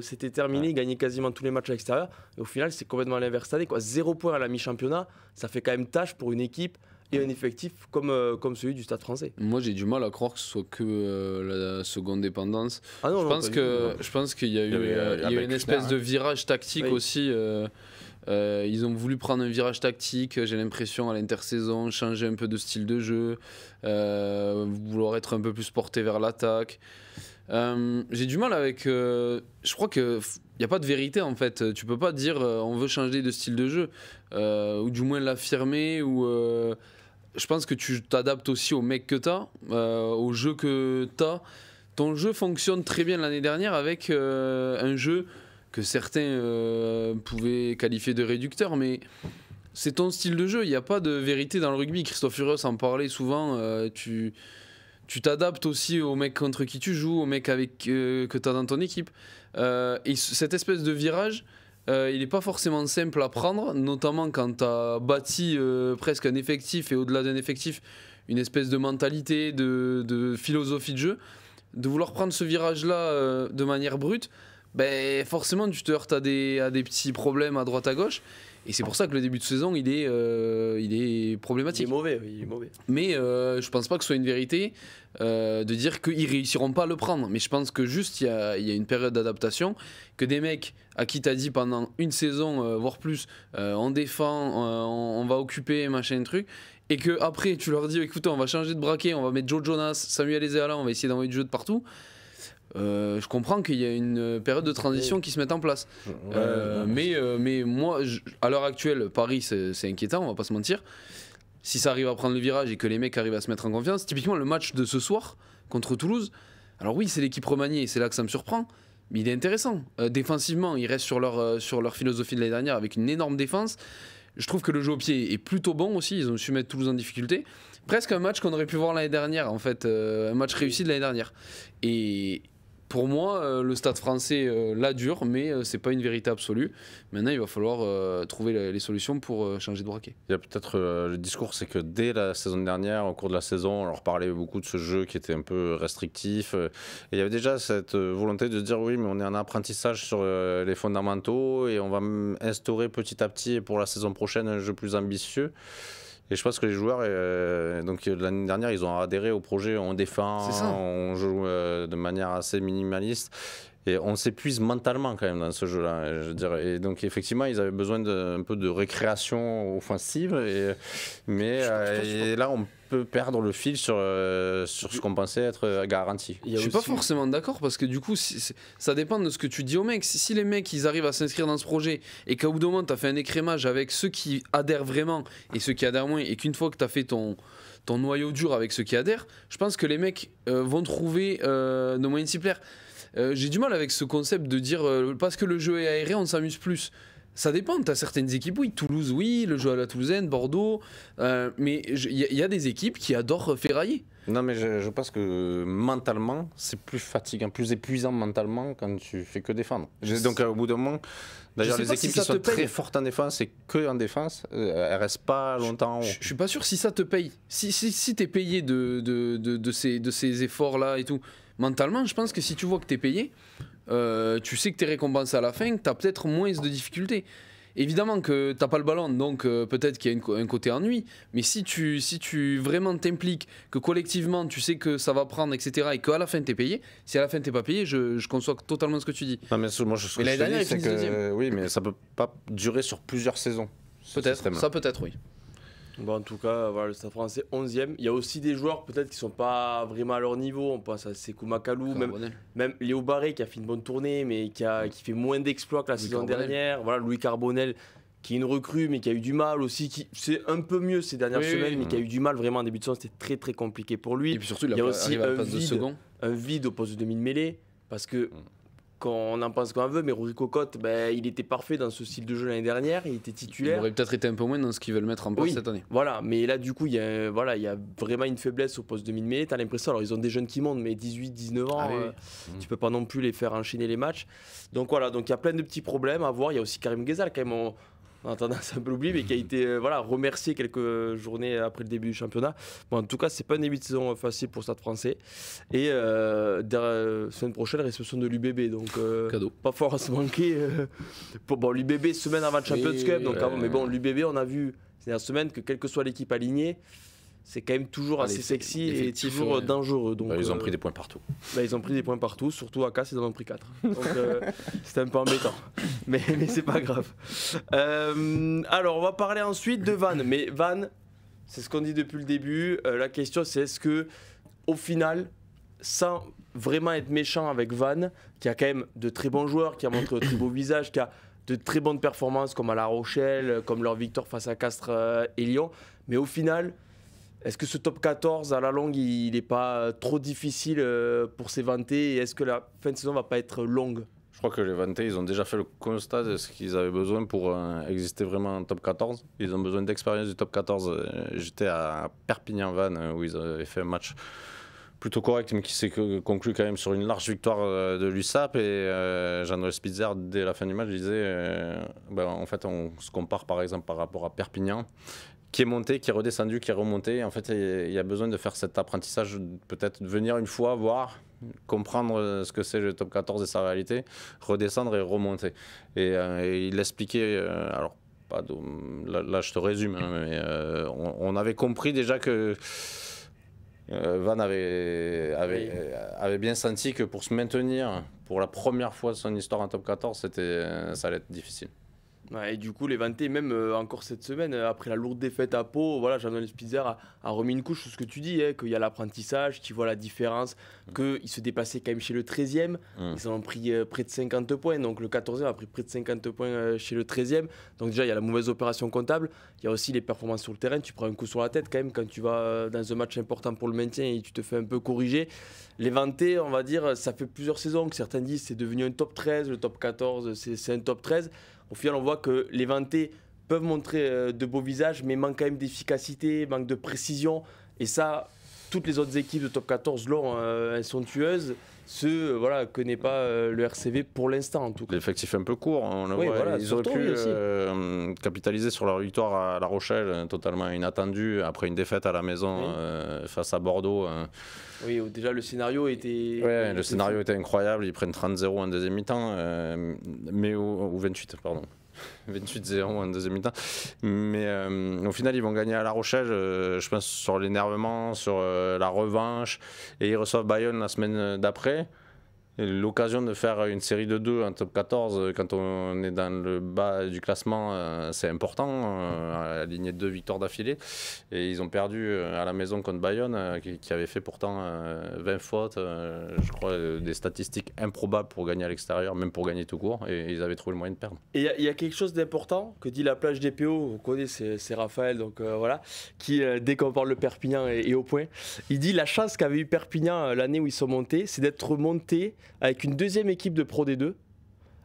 c'était terminé, ils gagnaient quasiment tous les matchs à l'extérieur et au final c'est complètement l'inverse cette année, 0 points à la mi-championnat, ça fait quand même tâche pour une équipe et un effectif comme celui du Stade français. Moi j'ai du mal à croire que ce soit que la seconde dépendance. Je pense qu'il y a eu une espèce de virage tactique aussi. Ils ont voulu prendre un virage tactique, j'ai l'impression, à l'intersaison, changer un peu de style de jeu, vouloir être un peu plus porté vers l'attaque. J'ai du mal avec. Je crois qu'il n'y a pas de vérité en fait. Tu peux pas dire on veut changer de style de jeu, ou du moins l'affirmer. Je pense que tu t'adaptes aussi au mec que tu as, au jeu que tu as. Ton jeu fonctionne très bien l'année dernière avec un jeu que certains pouvaient qualifier de réducteur, mais c'est ton style de jeu. Il n'y a pas de vérité dans le rugby. Christophe Furios en parlait souvent. Tu t'adaptes aussi au mec contre qui tu joues, au mec que tu as dans ton équipe. Et cette espèce de virage, il n'est pas forcément simple à prendre, notamment quand tu as bâti presque un effectif et au-delà d'un effectif, une espèce de mentalité, de philosophie de jeu. De vouloir prendre ce virage-là de manière brute, forcément tu te heurtes à des petits problèmes à droite à gauche. Et c'est pour ça que le début de saison, il est problématique. Il est mauvais, oui, il est mauvais. Mais je pense pas que ce soit une vérité de dire qu'ils réussiront pas à le prendre. Mais je pense que juste il y a une période d'adaptation, que des mecs à qui t'as dit pendant une saison, voire plus, on défend, on va occuper, machin, truc, et que après tu leur dis écoutez, on va changer de braquet, on va mettre Joe Jonas, Samuel Ezeala, on va essayer d'envoyer du jeu de partout. Je comprends qu'il y a une période de transition qui se met en place. Mais moi, à l'heure actuelle, Paris, c'est inquiétant, on va pas se mentir. Si ça arrive à prendre le virage et que les mecs arrivent à se mettre en confiance, typiquement le match de ce soir contre Toulouse, alors oui, c'est l'équipe remaniée, c'est là que ça me surprend, mais il est intéressant. Défensivement, ils restent sur leur philosophie de l'année dernière avec une énorme défense. Je trouve que le jeu au pied est plutôt bon aussi, ils ont su mettre Toulouse en difficulté. Presque un match qu'on aurait pu voir l'année dernière, en fait, un match réussi de l'année dernière. Et pour moi, le Stade français la dure, mais c'est pas une vérité absolue. Maintenant, il va falloir trouver les solutions pour changer de braquet. Il y a peut-être le discours, c'est que dès la saison dernière, au cours de la saison, on leur parlait beaucoup de ce jeu qui était un peu restrictif. Et il y avait déjà cette volonté de se dire oui, mais on est en apprentissage sur les fondamentaux et on va instaurer petit à petit pour la saison prochaine un jeu plus ambitieux. Et je pense que les joueurs, donc l'année dernière, ils ont adhéré au projet, on défend, on joue de manière assez minimaliste. Et on s'épuise mentalement quand même dans ce jeu-là, je dirais. Et donc effectivement, ils avaient besoin d'un peu de récréation offensive. Mais là, on peut perdre le fil sur ce qu'on pensait être garanti. Je suis pas forcément d'accord parce que du coup, ça dépend de ce que tu dis aux mecs. Si les mecs, ils arrivent à s'inscrire dans ce projet et qu'à bout d'un moment, tu as fait un écrémage avec ceux qui adhèrent vraiment et ceux qui adhèrent moins, et qu'une fois que tu as fait ton noyau dur avec ceux qui adhèrent, je pense que les mecs vont trouver de moyens de s'y plaire. J'ai du mal avec ce concept de dire parce que le jeu est aéré, on s'amuse plus. Ça dépend, tu as certaines équipes, oui, Toulouse, oui, le jeu à la Toulousaine, Bordeaux, mais il y a des équipes qui adorent ferrailler. Non, mais je pense que mentalement, c'est plus fatigant, plus épuisant mentalement quand tu fais que défendre. Donc au bout d'un moment, d'ailleurs, les équipes qui sont très fortes en défense et que en défense, elles restent pas longtemps. Je suis pas sûr si ça te paye. Si t'es payé de ces efforts-là et tout, mentalement, je pense que si tu vois que t'es payé, tu sais que t'es récompensé à la fin, que t'as peut-être moins de difficultés. Évidemment que t'as pas le ballon, donc peut-être qu'il y a un côté ennui, mais si tu vraiment t'impliques, que collectivement tu sais que ça va prendre, etc., et qu'à la fin t'es payé, si à la fin t'es pas payé, je conçois totalement ce que tu dis. Non, mais moi, ce que je te dis, c'est que oui, mais ça peut pas durer sur plusieurs saisons. Peut-être, ça peut-être, oui. Bon, en tout cas, voilà, le Stade français 11e. Il y a aussi des joueurs peut-être qui sont pas vraiment à leur niveau. On pense à Sekou Makalou, même Léo Barré qui a fait une bonne tournée, mais qui fait moins d'exploits que la saison dernière. Voilà, Louis Carbonel qui est une recrue, mais qui a eu du mal aussi. C'est un peu mieux ces dernières semaines, mais qui a eu du mal vraiment en début de saison. C'était très très compliqué pour lui. Et puis surtout, il y a aussi un vide au poste de demi-mêlée parce que. On en pense qu'on veut, mais Rory Cocotte, il était parfait dans ce style de jeu l'année dernière, il était titulaire. Il aurait peut-être été un peu moins dans ce qu'ils veulent mettre en place cette année. Voilà, mais là du coup, il y a vraiment une faiblesse au poste de demi-mêlée. Tu as l'impression, alors ils ont des jeunes qui montent, mais 18, 19 ans, tu peux pas non plus les faire enchaîner les matchs. Donc voilà, donc il y a plein de petits problèmes à voir. Il y a aussi Karim Ghezal, quand même, on a tendance à un peu l'oublier, mais qui a été remercié quelques journées après le début du championnat. Bon, en tout cas, c'est pas un début de saison facile pour Stade français. Et semaine prochaine, réception de l'UBB, donc cadeau. Pas fort à se manquer. L'UBB semaine avant le Champions Cup, donc mais bon, l'UBB, on a vu ces dernières semaines que quelle que soit l'équipe alignée, c'est quand même toujours assez sexy et toujours dangereux. Donc, ils ont pris des points partout. Ils ont pris des points partout, surtout à Casse, ils en ont pris 4. Donc c'était un peu embêtant. Mais c'est pas grave. Alors, on va parler ensuite de Vannes. Mais Vannes, c'est ce qu'on dit depuis le début. La question, c'est est-ce que, au final, sans vraiment être méchant avec Vannes, qui a quand même de très bons joueurs, qui a montré de très beaux visages, qui a de très bonnes performances comme à La Rochelle, comme leur victoire face à Castres et Lyon, mais au final, est-ce que ce top 14 à la longue il n'est pas trop difficile pour ces Vantais, et est-ce que la fin de saison va pas être longue? Je crois que les Vantais, ils ont déjà fait le constat de ce qu'ils avaient besoin pour exister vraiment en top 14. Ils ont besoin d'expérience du top 14. J'étais à Perpignan-Vannes où ils avaient fait un match plutôt correct, mais qui s'est conclu quand même sur une large victoire de l'USAP. Et Jean-Noël Spitzer, dès la fin du match, disait en fait, on se compare par exemple par rapport à Perpignan, qui est monté, qui est redescendu, qui est remonté. En fait, il y a besoin de faire cet apprentissage, peut-être venir une fois, voir, comprendre ce que c'est le top 14 et sa réalité, redescendre et remonter. Et il l'expliquait, alors là, je te résume, hein, mais on avait compris déjà que Van avait bien senti que pour se maintenir pour la première fois de son histoire en top 14, ça allait être difficile. Ouais, et du coup, les Vantés, même encore cette semaine, après la lourde défaite à Pau, voilà, Jean-Noël Spitzer a remis une couche sur ce que tu dis, hein, qu'il y a l'apprentissage, qu'il voit la différence, qu'il se déplaçait quand même chez le 13e. Ils en ont pris près de 50 points, donc le 14e a pris près de 50 points chez le 13e. Donc déjà, il y a la mauvaise opération comptable, il y a aussi les performances sur le terrain. Tu prends un coup sur la tête quand même quand tu vas dans un match important pour le maintien et tu te fais un peu corriger. Les Vantés, on va dire, ça fait plusieurs saisons que certains disent c'est devenu un top 13, le top 14, c'est un top 13. Au final, on voit que les Vantés peuvent montrer de beaux visages, mais manquent quand même d'efficacité, manquent de précision. Et ça, toutes les autres équipes de top 14 l'ont, elles sont tueuses. Voilà, que n'est pas le RCV pour l'instant en tout cas. L'effectif est un peu court, on le voit. Voilà, ils auraient pu capitaliser sur leur victoire à La Rochelle, totalement inattendue, après une défaite à la maison face à Bordeaux. Oui, déjà le scénario était... Ouais, le scénario était incroyable, ils prennent 30-0 en deuxième mi-temps, ou 28, pardon. 28-0 en deuxième mi-temps. Mais au final, ils vont gagner à La Rochelle, je pense, sur l'énervement, sur la revanche. Et ils reçoivent Bayonne la semaine d'après. L'occasion de faire une série de 2 en top 14 quand on est dans le bas du classement, c'est important, aligner 2 victoires d'affilée. Et ils ont perdu à la maison contre Bayonne, qui avait fait pourtant 20 fautes, je crois, des statistiques improbables pour gagner à l'extérieur, même pour gagner tout court, et ils avaient trouvé le moyen de perdre. Et il y a quelque chose d'important que dit la plage DPO, on connaît, c'est Raphaël, donc voilà, qui dès qu'on parle de Perpignan est au point. Il dit la chance qu'avait eu Perpignan l'année où ils sont montés, c'est d'être montés avec une deuxième équipe de Pro D2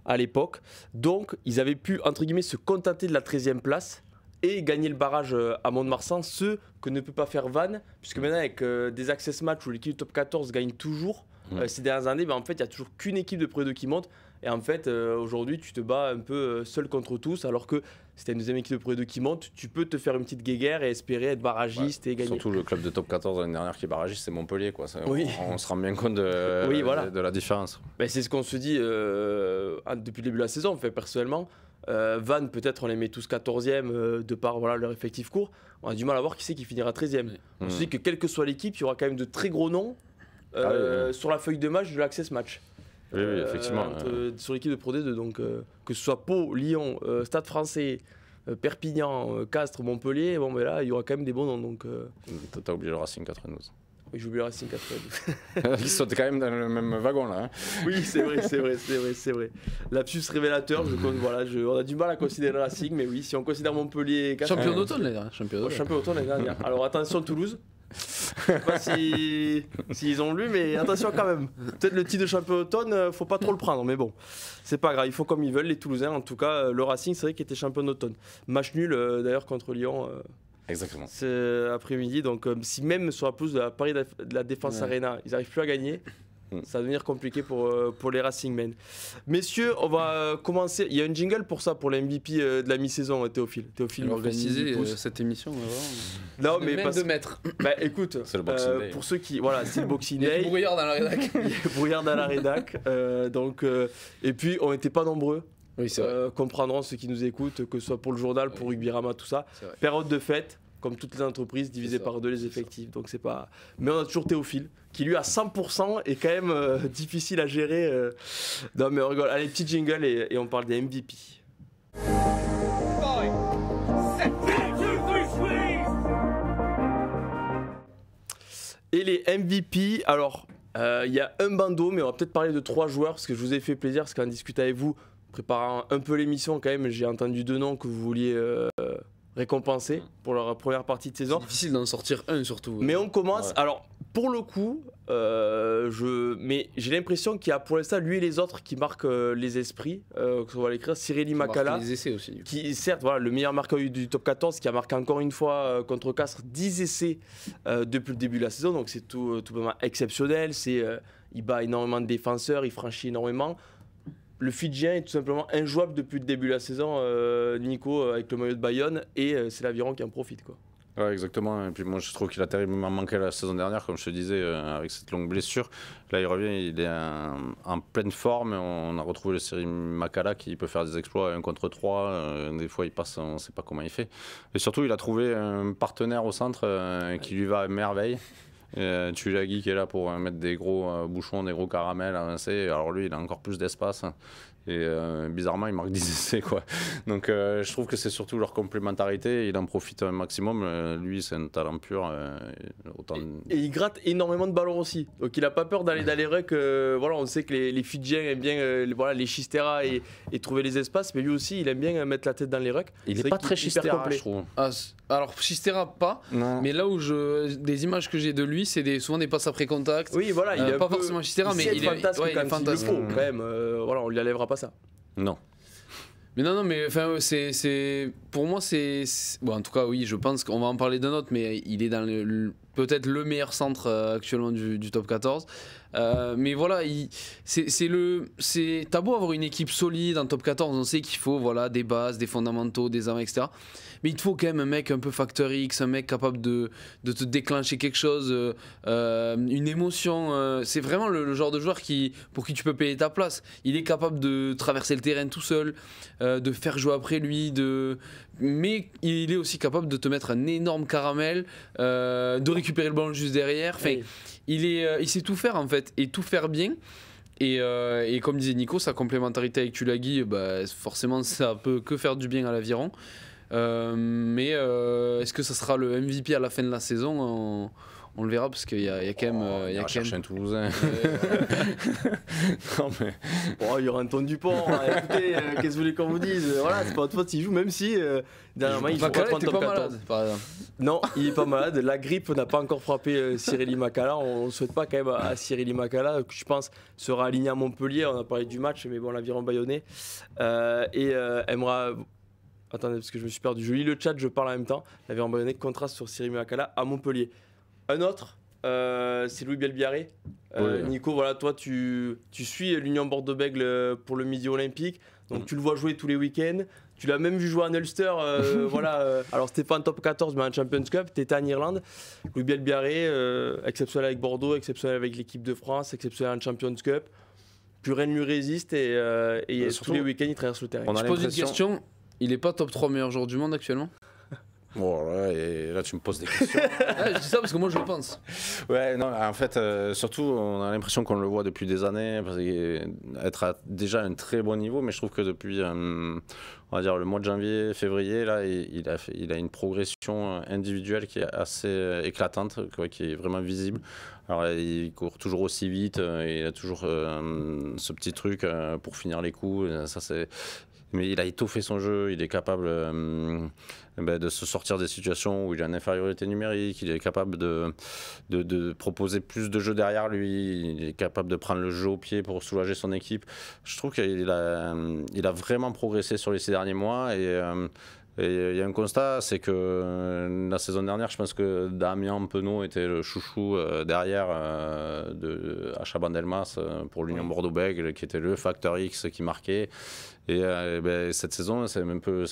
à l'époque. Donc, ils avaient pu, entre guillemets, se contenter de la 13e place et gagner le barrage à Mont-de-Marsan, ce que ne peut pas faire Vannes, puisque maintenant, avec des access matchs où l'équipe du top 14 gagne toujours, ces dernières années, en fait, il n'y a toujours qu'une équipe de Pro D2 qui monte. Et en fait, aujourd'hui, tu te bats un peu seul contre tous, alors que si tu as une deuxième équipe de Pro D2 qui monte, tu peux te faire une petite guéguerre et espérer être barragiste et gagner. Surtout le club de top 14 l'année dernière qui est barragiste, c'est Montpellier, quoi. On se rend bien compte de la différence. Ben, c'est ce qu'on se dit depuis le début de la saison. Fait, personnellement, Vannes, peut-être on les met tous 14e de par leur effectif court. On a du mal à voir qui c'est qui finira 13e. On se dit que quelle que soit l'équipe, il y aura quand même de très gros noms sur la feuille de match de l'Access Match. Oui, effectivement. Sur l'équipe de Pro D2, donc que ce soit Pau, Lyon, Stade Français, Perpignan, Castres, Montpellier, bon, mais là il y aura quand même des bons noms. Donc, t'as oublié le Racing 92. Oui, j'ai oublié le Racing 92. Ils sont quand même dans le même wagon là. Hein. Oui, c'est vrai. Lapsus révélateur, on a du mal à considérer le Racing, mais oui, si on considère Montpellier et Castres. Champion d'automne l'année dernière. Champion d'automne l'année dernière. Alors attention Toulouse. Je sais pas s'ils ont lu, mais attention quand même. Peut-être le titre de champion d'automne, faut pas trop le prendre, mais bon, c'est pas grave, ils font comme ils veulent, les Toulousains. En tout cas, le Racing, c'est vrai qu'il était champion d'automne. Match nul d'ailleurs contre Lyon. Exactement. C'est après-midi, donc si même sur la pelouse de la Paris de la Défense Arena, ils n'arrivent plus à gagner, ça va devenir compliqué pour les Racingmen. Messieurs, on va commencer. Il y a un jingle pour ça, pour l'MVP de la mi-saison, Théophile. Théophile organisé cette émission. Non, mais pas de maître. Bah écoute, c'est le Boxing Day. Pour ceux qui, voilà, c'est le Boxing Day. Il y a brouillard dans la rédac. Il y a brouillard dans la rédac. Et puis on n'était pas nombreux. Oui, c'est vrai. Comprendront ceux qui nous écoutent, que ce soit pour le journal, pour Rugbyrama, tout ça. Période de fête. Comme toutes les entreprises, divisées par 2 les effectifs. Donc c'est pas. Mais on a toujours Théophile, qui lui à 100% est quand même difficile à gérer. Non mais on rigole. Allez, petit jingle et on parle des MVP. Et les MVP, alors il y a un bandeau, mais on va peut-être parler de 3 joueurs, parce que je vous ai fait plaisir, parce qu'en discutant avec vous, préparant un peu l'émission quand même, j'ai entendu 2 noms que vous vouliez récompensés pour leur première partie de saison. C'est difficile d'en sortir un surtout. Mais on commence. Alors, pour le coup, mais j'ai l'impression qu'il y a pour l'instant lui et les autres qui marquent les esprits. On va l'écrire Cyril Makala. Les essais aussi. Qui, certes, voilà, le meilleur marqueur du top 14, qui a marqué encore une fois contre Castres 10 essais depuis le début de la saison. Donc, c'est tout vraiment exceptionnel. Il bat énormément de défenseurs, il franchit énormément. Le Fidjien est tout simplement injouable depuis le début de la saison, Nico, avec le maillot de Bayonne, et c'est l'Aviron qui en profite, quoi. Ouais, exactement. Et puis moi, je trouve qu'il a terriblement manqué la saison dernière, comme je te disais, avec cette longue blessure. Là, il revient, il est en pleine forme. On a retrouvé le Cyril Makala qui peut faire des exploits 1 contre 3. Des fois, il passe, on ne sait pas comment il fait. Et surtout, il a trouvé un partenaire au centre qui lui va à merveille. Tulagi qui est là pour mettre des gros bouchons, des gros caramels avancés. Alors lui, il a encore plus d'espace. Et bizarrement, il marque 10 essais, quoi. Donc je trouve que c'est surtout leur complémentarité. Il en profite un maximum. Lui, c'est un talent pur. Et il gratte énormément de ballons aussi. Donc il n'a pas peur d'aller dans les rucks. Voilà, on sait que les Fidjiens aiment bien voilà, les Chistera et trouver les espaces. Mais lui aussi, il aime bien mettre la tête dans les rucks. Il n'est pas très Chistera, je trouve. Alors Chistera, pas. Non. Mais là où des images que j'ai de lui, c'est souvent des passes après contact. Oui, voilà. Il est pas forcément Chistera, mais il est fantasque quand même. Il faut quand même. Voilà, on lui enlèvera pas ça. Non. Mais non, mais enfin, pour moi, bon, en tout cas, oui, je pense qu'on va en parler d'un autre, mais il est dans peut-être le meilleur centre actuellement du top 14. Mais voilà, t'as beau avoir une équipe solide en top 14, on sait qu'il faut voilà, des bases, des fondamentaux, des armes, etc. Mais il te faut quand même un mec un peu facteur X, un mec capable de te déclencher quelque chose, une émotion. C'est vraiment le genre de joueur pour qui tu peux payer ta place. Il est capable de traverser le terrain tout seul, de faire jouer après lui, mais il est aussi capable de te mettre un énorme caramel, de récupérer le ballon juste derrière. Enfin, oui. Il sait tout faire en fait, et tout faire bien. Et comme disait Nico, sa complémentarité avec Tulagi, forcément ça peut que faire du bien à l'aviron. Mais est-ce que ça sera le MVP à la fin de la saison? On le verra parce qu'il y a quand même. Il y a quand même un Toulousain. Non, mais. Bon, il y aura Antoine Dupont. Écoutez, qu'est-ce que vous voulez qu'on vous dise? Voilà, c'est pas votre faute s'il joue, même si dernièrement il joue pas en top 14. Malade, par exemple. Non, il est pas malade. La grippe n'a pas encore frappé Cyril Makala. On ne souhaite pas quand même à Cyril Makala, que je pense sera aligné à Montpellier. On a parlé du match, mais bon, l'aviron bayonnais. Aimera. Attendez, parce que je me suis perdu. Je lis le chat, je parle en même temps. L'aviron bayonnais contraste sur Cyril Makala à Montpellier. Un autre, c'est Louis Bielbiarré. Oui. Nico, voilà, toi, tu suis l'Union Bordeaux-Bègles pour le Midi Olympique. Donc, tu le vois jouer tous les week-ends. Tu l'as même vu jouer en Ulster. Voilà, alors, c'était pas en top 14, mais en Champions Cup. Tu étais en Irlande. Louis Bielbiarré, exceptionnel avec Bordeaux, exceptionnel avec l'équipe de France, exceptionnel en Champions Cup. Plus rien ne lui résiste et tous les week-ends, il traverse le terrain. Je pose une question. Il n'est pas top 3 meilleur joueur du monde actuellement? Bon, et là tu me poses des questions. Je dis ça parce que moi je le pense. Ouais, non, en fait, surtout on a l'impression qu'on le voit depuis des années, être déjà à un très bon niveau, mais je trouve que depuis, on va dire le mois de janvier, février, là, il a une progression individuelle qui est assez éclatante, quoi, qui est vraiment visible. Alors il court toujours aussi vite, il a toujours ce petit truc pour finir les coups, ça c'est. Mais il a étoffé son jeu, il est capable de se sortir des situations où il a une infériorité numérique, il est capable de proposer plus de jeux derrière lui, il est capable de prendre le jeu au pied pour soulager son équipe. Je trouve qu'il a vraiment progressé sur les 6 derniers mois et il y a un constat, c'est que la saison dernière, je pense que Damien Penaud était le chouchou derrière de Chaban Delmas pour l'Union Bordeaux-Bègles, qui était le facteur X qui marquait. Et cette saison, ça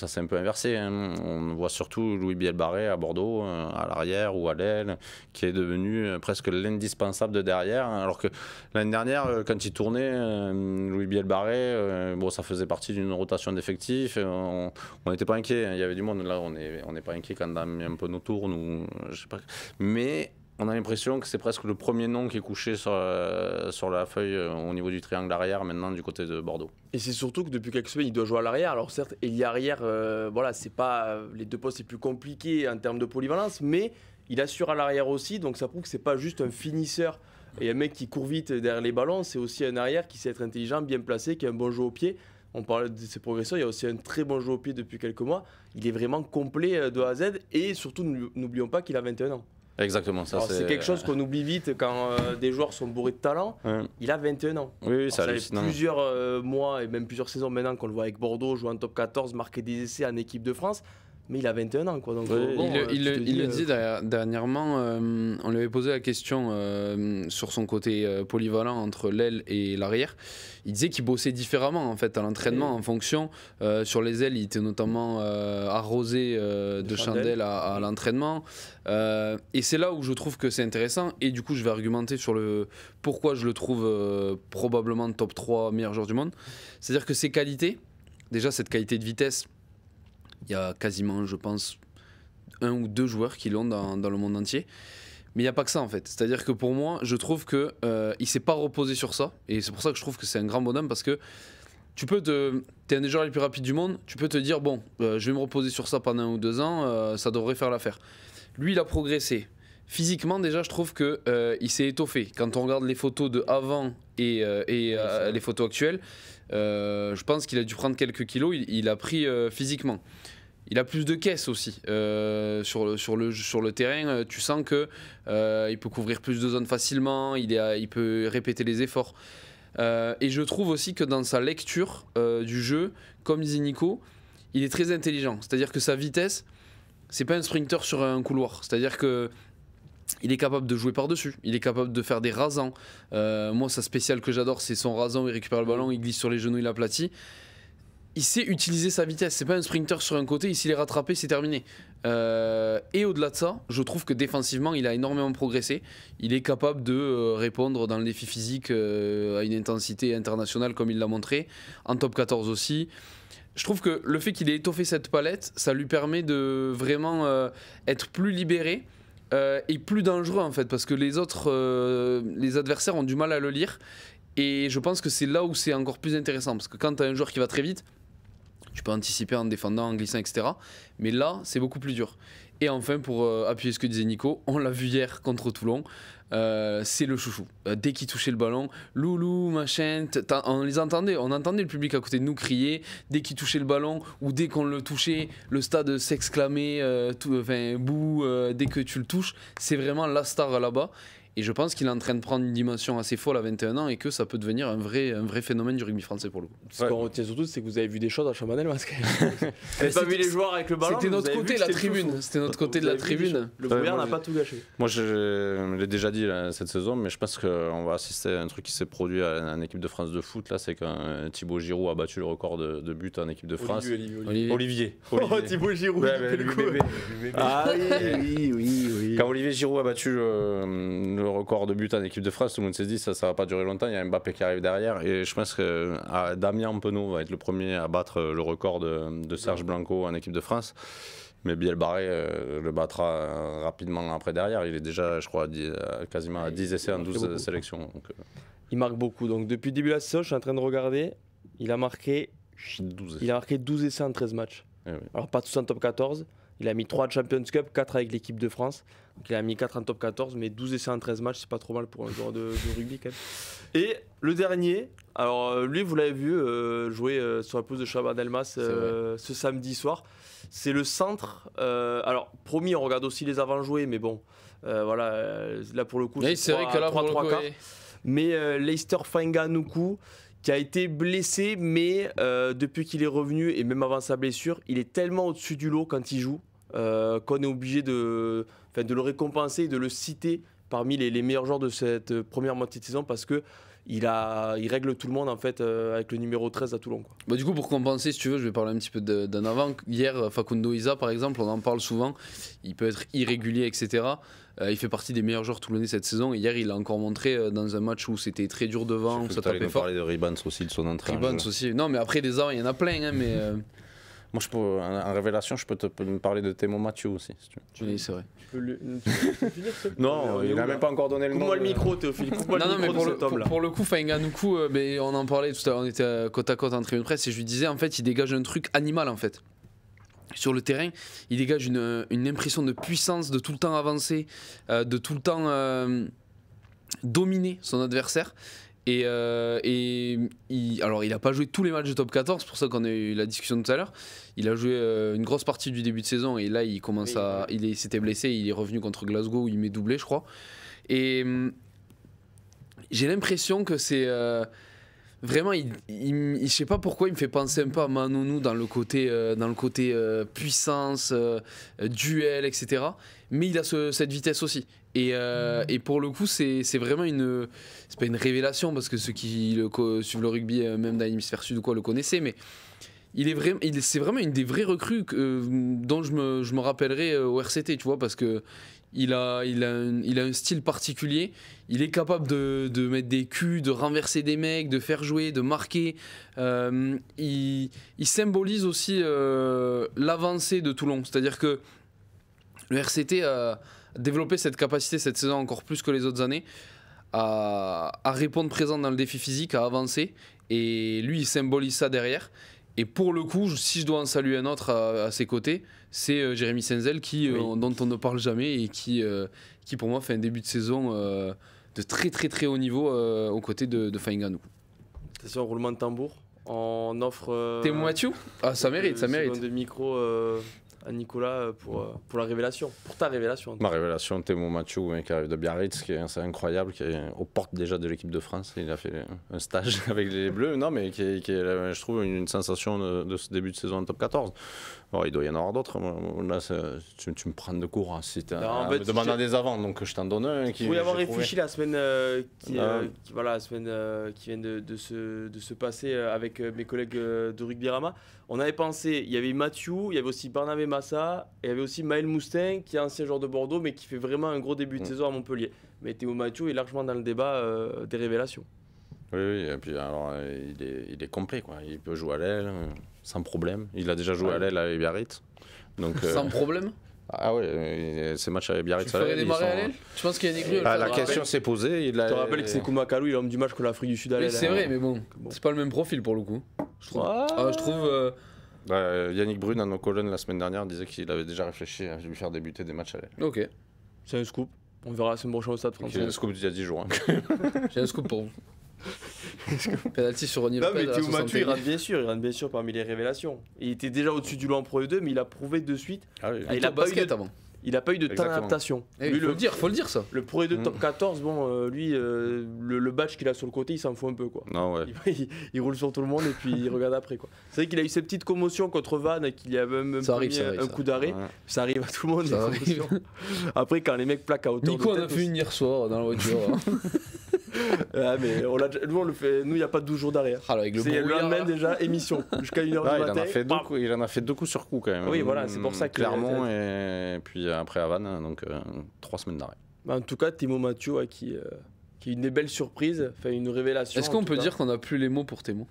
s'est un peu inversé. Hein. On voit surtout Louis Bielbarré à Bordeaux, à l'arrière ou à l'aile, qui est devenu presque l'indispensable de derrière. Alors que l'année dernière, quand il tournait, Louis Bielbarré, ça faisait partie d'une rotation d'effectifs. On n'était pas inquiet. Il y avait du monde. Là, on n'est pas inquiet quand Damien Penaud tourne. Ou, je sais pas. Mais on a l'impression que c'est presque le premier nom qui est couché sur la feuille au niveau du triangle arrière maintenant du côté de Bordeaux. Et c'est surtout que depuis quelques semaines il doit jouer à l'arrière. Alors certes, ailier arrière, voilà, c'est pas les deux postes les plus compliqués en termes de polyvalence, mais il assure à l'arrière aussi, donc ça prouve que c'est pas juste un finisseur et un mec qui court vite derrière les ballons, c'est aussi un arrière qui sait être intelligent, bien placé, qui a un bon jeu au pied. On parle de ses progressions, il y a aussi un très bon jeu au pied depuis quelques mois. Il est vraiment complet de A à Z et surtout n'oublions pas qu'il a 21 ans. Exactement, ça c'est quelque chose qu'on oublie vite quand des joueurs sont bourrés de talent. Il a 21 ans. Oui, ça fait plusieurs mois et même plusieurs saisons maintenant qu'on le voit avec Bordeaux, jouer en top 14, marquer des essais en équipe de France. mais il a 21 ans, quoi. Donc, Oui, Il le dit dernièrement, on lui avait posé la question sur son côté polyvalent entre l'aile et l'arrière. Il disait qu'il bossait différemment en fait à l'entraînement en fonction. Sur les ailes, il était notamment arrosé de chandelles à l'entraînement. Et c'est là où je trouve que c'est intéressant. Et du coup, je vais argumenter sur le pourquoi je le trouve probablement top 3 meilleur joueur du monde. C'est-à-dire que ses qualités, déjà cette qualité de vitesse, il y a quasiment, je pense, 1 ou 2 joueurs qui l'ont dans le monde entier. Mais il n'y a pas que ça en fait. C'est-à-dire que pour moi, je trouve qu'il ne s'est pas reposé sur ça. Et c'est pour ça que je trouve que c'est un grand bonhomme parce que tu es un des joueurs les plus rapides du monde. Tu peux te dire, bon, je vais me reposer sur ça pendant 1 ou 2 ans, ça devrait faire l'affaire. Lui, il a progressé. Physiquement, déjà, je trouve qu'il s'est étoffé. Quand on regarde les photos de avant et les photos actuelles, je pense qu'il a dû prendre quelques kilos. Il a pris physiquement. Il a plus de caisse aussi sur le terrain. Tu sens que il peut couvrir plus de zones facilement. Il peut répéter les efforts. Et je trouve aussi que dans sa lecture du jeu, comme disait Nico, il est très intelligent. C'est-à-dire que sa vitesse, c'est pas un sprinter sur un couloir. C'est-à-dire que il est capable de jouer par-dessus, il est capable de faire des rasants. Moi, sa spéciale que j'adore, c'est son rasant où il récupère le ballon, il glisse sur les genoux, il aplatit. Il sait utiliser sa vitesse, c'est pas un sprinter sur un côté, il sait les rattraper, c'est terminé. Et au-delà de ça, je trouve que défensivement, il a énormément progressé. Il est capable de répondre dans le défi physique à une intensité internationale comme il l'a montré, en top 14 aussi. Je trouve que le fait qu'il ait étoffé cette palette, ça lui permet de vraiment être plus libéré. Et plus dangereux en fait parce que les adversaires ont du mal à le lire et je pense que c'est là où c'est encore plus intéressant parce que quand tu as un joueur qui va très vite tu peux anticiper en défendant, en glissant, etc. Mais là c'est beaucoup plus dur. Et enfin pour appuyer ce que disait Nico, on l'a vu hier contre Toulon, c'est le chouchou. Dès qu'il touchait le ballon, loulou, machin, on entendait le public à côté de nous crier. Dès qu'il touchait le ballon ou dès qu'on le touchait, le stade s'exclamait, bouh, dès que tu le touches, c'est vraiment la star là-bas. Et je pense qu'il est en train de prendre une dimension assez folle à 21 ans et que ça peut devenir un vrai phénomène du rugby français pour le coup. Ce qu'on retient surtout, c'est que vous avez vu des choses à Chabanel. Parce que vous n'avez pas vu les joueurs avec le ballon. C'était notre côté de la tribune. C'était notre côté de la tribune. Le brouillard n'a pas tout gâché. Moi, je l'ai déjà dit là, cette saison, mais je pense qu'on va assister à un truc qui s'est produit en équipe de France de foot. Là, c'est quand Thibaut Giroud a battu le record de buts en équipe de France. Olivier. Oh, Thibaut Giroud. Ah oui. Quand Olivier Giroud a battu le record de buts en équipe de France, tout le monde s'est dit ça va pas durer longtemps, il y a Mbappé qui arrive derrière et je pense que Damien Penaud va être le premier à battre le record de Serge Blanco en équipe de France, mais Biel Barré le battra rapidement après derrière. Il est déjà je crois quasiment à 10 essais en 12 sélections donc, il marque beaucoup, donc depuis le début de la saison je suis en train de regarder, il a marqué 12 essais en 13 matchs. Oui. Alors pas tous en top 14. Il a mis 3 Champions Cup, 4 avec l'équipe de France. Donc il a mis 4 en top 14, mais 12 essais en 13 matchs, c'est pas trop mal pour un joueur de rugby quand même. Et le dernier, alors lui vous l'avez vu jouer sur la pelouse de Chabanel-Mas ce samedi soir. C'est le centre. Alors promis, on regarde aussi les avant joués, mais bon, voilà, là pour le coup, c'est vrai que là pour le coup, mais Leicester Fainga'a-Nuku, qui a été blessé, mais depuis qu'il est revenu, et même avant sa blessure, il est tellement au-dessus du lot quand il joue qu'on est obligé de le récompenser et de le citer parmi les meilleurs joueurs de cette première moitié de saison parce que il règle tout le monde en fait avec le numéro 13 à Toulon, quoi. Bah, du coup pour compenser si tu veux je vais parler un petit peu d'un avant. Hier Facundo Isa par exemple, on en parle souvent, il peut être irrégulier etc. Il fait partie des meilleurs joueurs toulonnais cette saison et hier il a encore montré dans un match où c'était très dur devant, où ça tapait fort. parler de Ribans aussi, de son entrée. Ribans aussi, non mais après des ans il y en a plein hein, mais moi en révélation je peux me parler de Thémo Mathieu aussi si tu veux. Oui c'est vrai. Non, il n'a même pas encore donné le nom. Coupe-moi le micro, Théophile. Coupe-moi le micro de cet homme-là. Pour le coup, Fainga'a-Nuku, on en parlait tout à l'heure, on était côte à côte en tribune presse et je lui disais en fait, il dégage un truc animal en fait. Sur le terrain, il dégage une impression de puissance, de tout le temps avancer, de tout le temps dominer son adversaire. Et il n'a pas joué tous les matchs de top 14, c'est pour ça qu'on a eu la discussion tout à l'heure. Il a joué une grosse partie du début de saison et là il s'était blessé, il est revenu contre Glasgow où il met doublé je crois. Et j'ai l'impression que c'est vraiment, je sais pas pourquoi il me fait penser un peu à Manonou dans le côté, puissance, duel, etc. Mais il a cette vitesse aussi. Et pour le coup, c'est vraiment c'est pas une révélation parce que ceux qui suivent le rugby, même dans l'hémisphère sud ou quoi, le connaissaient, mais c'est vraiment une des vraies recrues dont je me rappellerai au RCT, tu vois, parce que il a un style particulier. Il est capable de mettre des culs, de renverser des mecs, de faire jouer, de marquer. Il symbolise aussi l'avancée de Toulon. C'est-à-dire que le RCT a développé cette capacité cette saison encore plus que les autres années à répondre présent dans le défi physique, à avancer. Et lui, il symbolise ça derrière. Et pour le coup, si je dois en saluer un autre à ses côtés, c'est Jérémy Senzel dont on ne parle jamais et qui pour moi fait un début de saison de très très très haut niveau aux côtés de Fainganou. C'est un roulement de tambour. On offre. Thémo Mathieu ? Ah, ça mérite, ça mérite. De micro à Nicolas pour la révélation, pour ta révélation. Ma révélation, Thémo Mathieu, qui arrive de Biarritz, c'est incroyable, qui est aux portes déjà de l'équipe de France. Il a fait un stage avec les Bleus, non, mais qui est, je trouve, une sensation de ce début de saison en top 14. Bon, il doit y en avoir d'autres. Là, tu me prends de cours hein, si tu me demandes des avants, donc je t'en donne un. Vous pouvez avoir réfléchi la semaine qui vient de se passer avec mes collègues de Rugbyrama. On avait pensé, il y avait Mathieu, il y avait aussi Barnabé Massa, et il y avait aussi Maël Moustin, qui est ancien joueur de Bordeaux, mais qui fait vraiment un gros début de saison à Montpellier. Mais Théo Mathieu est largement dans le débat des révélations. Oui, et puis alors, il est complet, quoi. Il peut jouer à l'aile sans problème. Il a déjà joué à l'aile avec Biarritz. Donc, sans problème. Ah ouais, ces matchs avec Biarritz à l'aile. Tu ferais démarrer à l'aile ? Tu penses qu'il y a Négru ? La question s'est posée. Je te rappelle que c'est Koumakalou, il est l'homme du match que l'Afrique du Sud à l'aile. C'est vrai, mais bon, c'est pas le même profil pour le coup. Je trouve. Yannick Brune, à nos colonnes la semaine dernière, disait qu'il avait déjà réfléchi à lui faire débuter des matchs à l'aile. Ok. C'est un scoop. On verra la semaine prochaine au Stade français. C'est un scoop d'il y a 10 jours. J'ai un scoop pour vous. Penalty sur Ronny Lopez. Non, mais Théo Mathieu, il rentre bien sûr parmi les révélations. Il était déjà au-dessus du lot en Pro E2, mais il a prouvé de suite. Il a pas eu avant. Il n'a pas eu de temps d'adaptation. Il faut le dire ça. Le Pro E2 top 14, bon, lui, le badge qu'il a sur le côté, il s'en fout un peu, quoi. Non, ouais. Il roule sur tout le monde et puis il regarde après, quoi. C'est vrai qu'il a eu ces petites commotions contre Vannes et qu'il y a même un coup d'arrêt. Ouais. Ça arrive à tout le monde. Après, quand les mecs plaquent à hauteur Nico, on a fait une hier soir dans la voiture. Mais nous, on le fait. Nous, il n'y a pas de 12 jours d'arrêt. C'est le lendemain déjà, émission. Jusqu'à 1h du matin. Il en a fait 2 coups sur coup, quand même. Oui, voilà, c'est pour ça qu'il Clermont et puis après à Vannes, donc 3 semaines d'arrêt. En tout cas, Thémo Mathieu qui est une des belles surprises, fait une révélation. Est-ce qu'on peut dire qu'on n'a plus les mots pour Thémo ?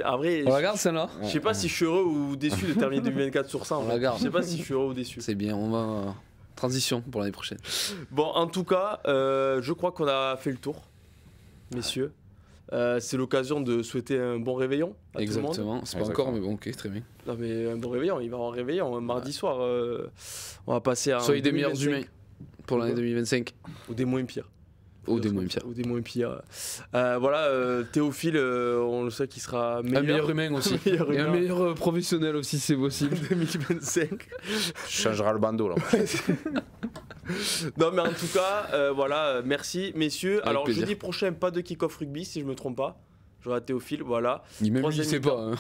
En vrai, on regarde celle-là. Je sais pas si je suis heureux ou déçu de terminer 2024 sur ça. Je sais pas si je suis heureux ou déçu. C'est bien, on va transition pour l'année prochaine. Bon, en tout cas, je crois qu'on a fait le tour, messieurs. C'est l'occasion de souhaiter un bon réveillon à tout le monde. Exactement, c'est pas encore, mais bon, ok, très bien. Non, mais un bon réveillon, il va en réveillon. Mardi soir, on va passer à. Soyez des meilleurs humains pour l'année 2025. Ou des moins pires. Ou des moins pires. Ou des moins pires. Voilà, Théophile, on le sait qu'il sera meilleur. Un meilleur humain aussi. Et un meilleur professionnel aussi, c'est possible. 2025. Changera le bandeau là. Non, mais en tout cas, voilà, merci messieurs. Avec alors, plaisir. jeudi prochain, pas de kick-off rugby si je me trompe pas. J'aurai Théophile, voilà. Même lui, il sait pas.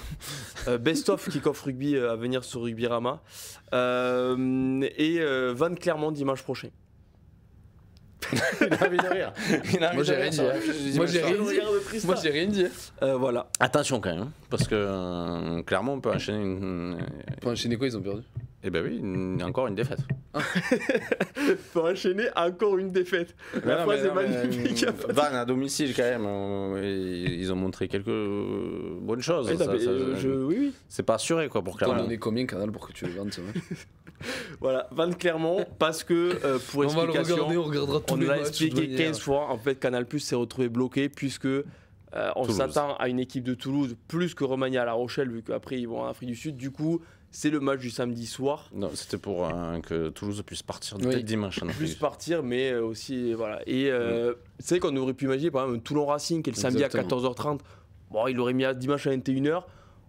Best-of kick-off rugby à venir sur Rugbyrama. Et Vannes Clermont dimanche prochain. Il a envie de rire. Moi j'ai rien dit. Moi j'ai rien dit. Voilà. Attention quand même, parce que clairement on peut enchaîner Pour enchaîner quoi, ils ont perdu ? Eh ben oui, encore une défaite. Pour enchaîner encore une défaite. La phrase est magnifique. Vannes à domicile quand même, ils ont montré quelques bonnes choses. Oui. C'est pas assuré quoi pour Clermont. T'as donné combien Canal pour que tu les vendes ça, Voilà, Vannes Clermont, parce que pour explication, on regardera tous les l'a matchs, expliqué 15 fois. En fait, Canal+ s'est retrouvé bloqué puisque on s'attend à une équipe de Toulouse plus que Romagna à La Rochelle, vu qu'après ils vont en Afrique du Sud. Du coup, c'est le match du samedi soir. Non, c'était pour que Toulouse puisse partir dès le dimanche. Puisse partir, mais aussi voilà. Et c'est vrai qu'on aurait pu imaginer par exemple un Toulon Racing qui est le samedi à 14h30. Bon, il aurait mis à dimanche à 21h.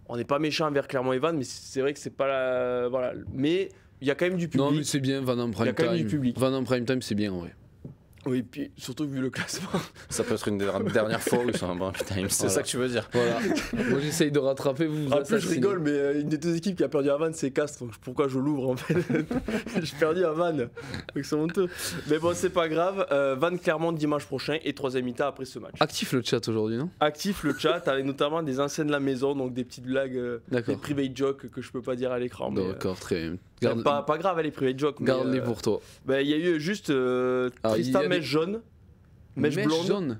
On n'est pas méchant envers Clermont et Vannes, mais c'est vrai que c'est pas la voilà. Mais il y a quand même du public. Non, mais c'est bien, Vannes en prime time. Il y a quand même du public. Vannes en prime time, c'est bien en vrai. Oui, puis surtout vu le classement. Ça peut être une des dernières fois où ils sont en bon time. C'est ça que tu veux dire. Voilà. Moi j'essaye de rattraper, vous En plus, je assassinez. rigole, mais une des deux équipes qui a perdu à Vannes, c'est Castres. Donc pourquoi je l'ouvre en fait? J'ai perdu à Vannes. Donc c'est honteux. Mais bon, c'est pas grave. Vannes Clermont dimanche prochain et troisième mi-temps après ce match. Actif le chat aujourd'hui, non? Actif le chat avec notamment des anciens de la maison, donc des petites blagues, des D'accord. private jokes que je peux pas dire à l'écran. mais, D'accord, très bien. c'est pas grave les private jokes. mais, Garde-les pour toi. il y a eu juste Ah, il y Tristan a des- Mèche jaune, mèche blonde, jaune.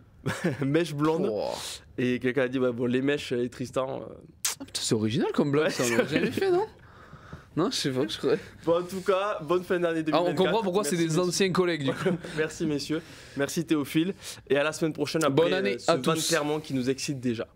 mèche blonde. Oh. Et quelqu'un a dit ouais, bon les mèches et Tristan. Ah, putain, c'est original comme blague, Ouais, ça. On l'a jamais fait, non? Non, je sais pas, je crois. Bon en tout cas, bonne fin d'année 2024. Ah, on comprend pourquoi c'est Merci, des messieurs. anciens collègues, du coup. Merci messieurs, merci Théophile et à la semaine prochaine après Bonne année ce à Vannes tous. Clermont qui nous excite déjà.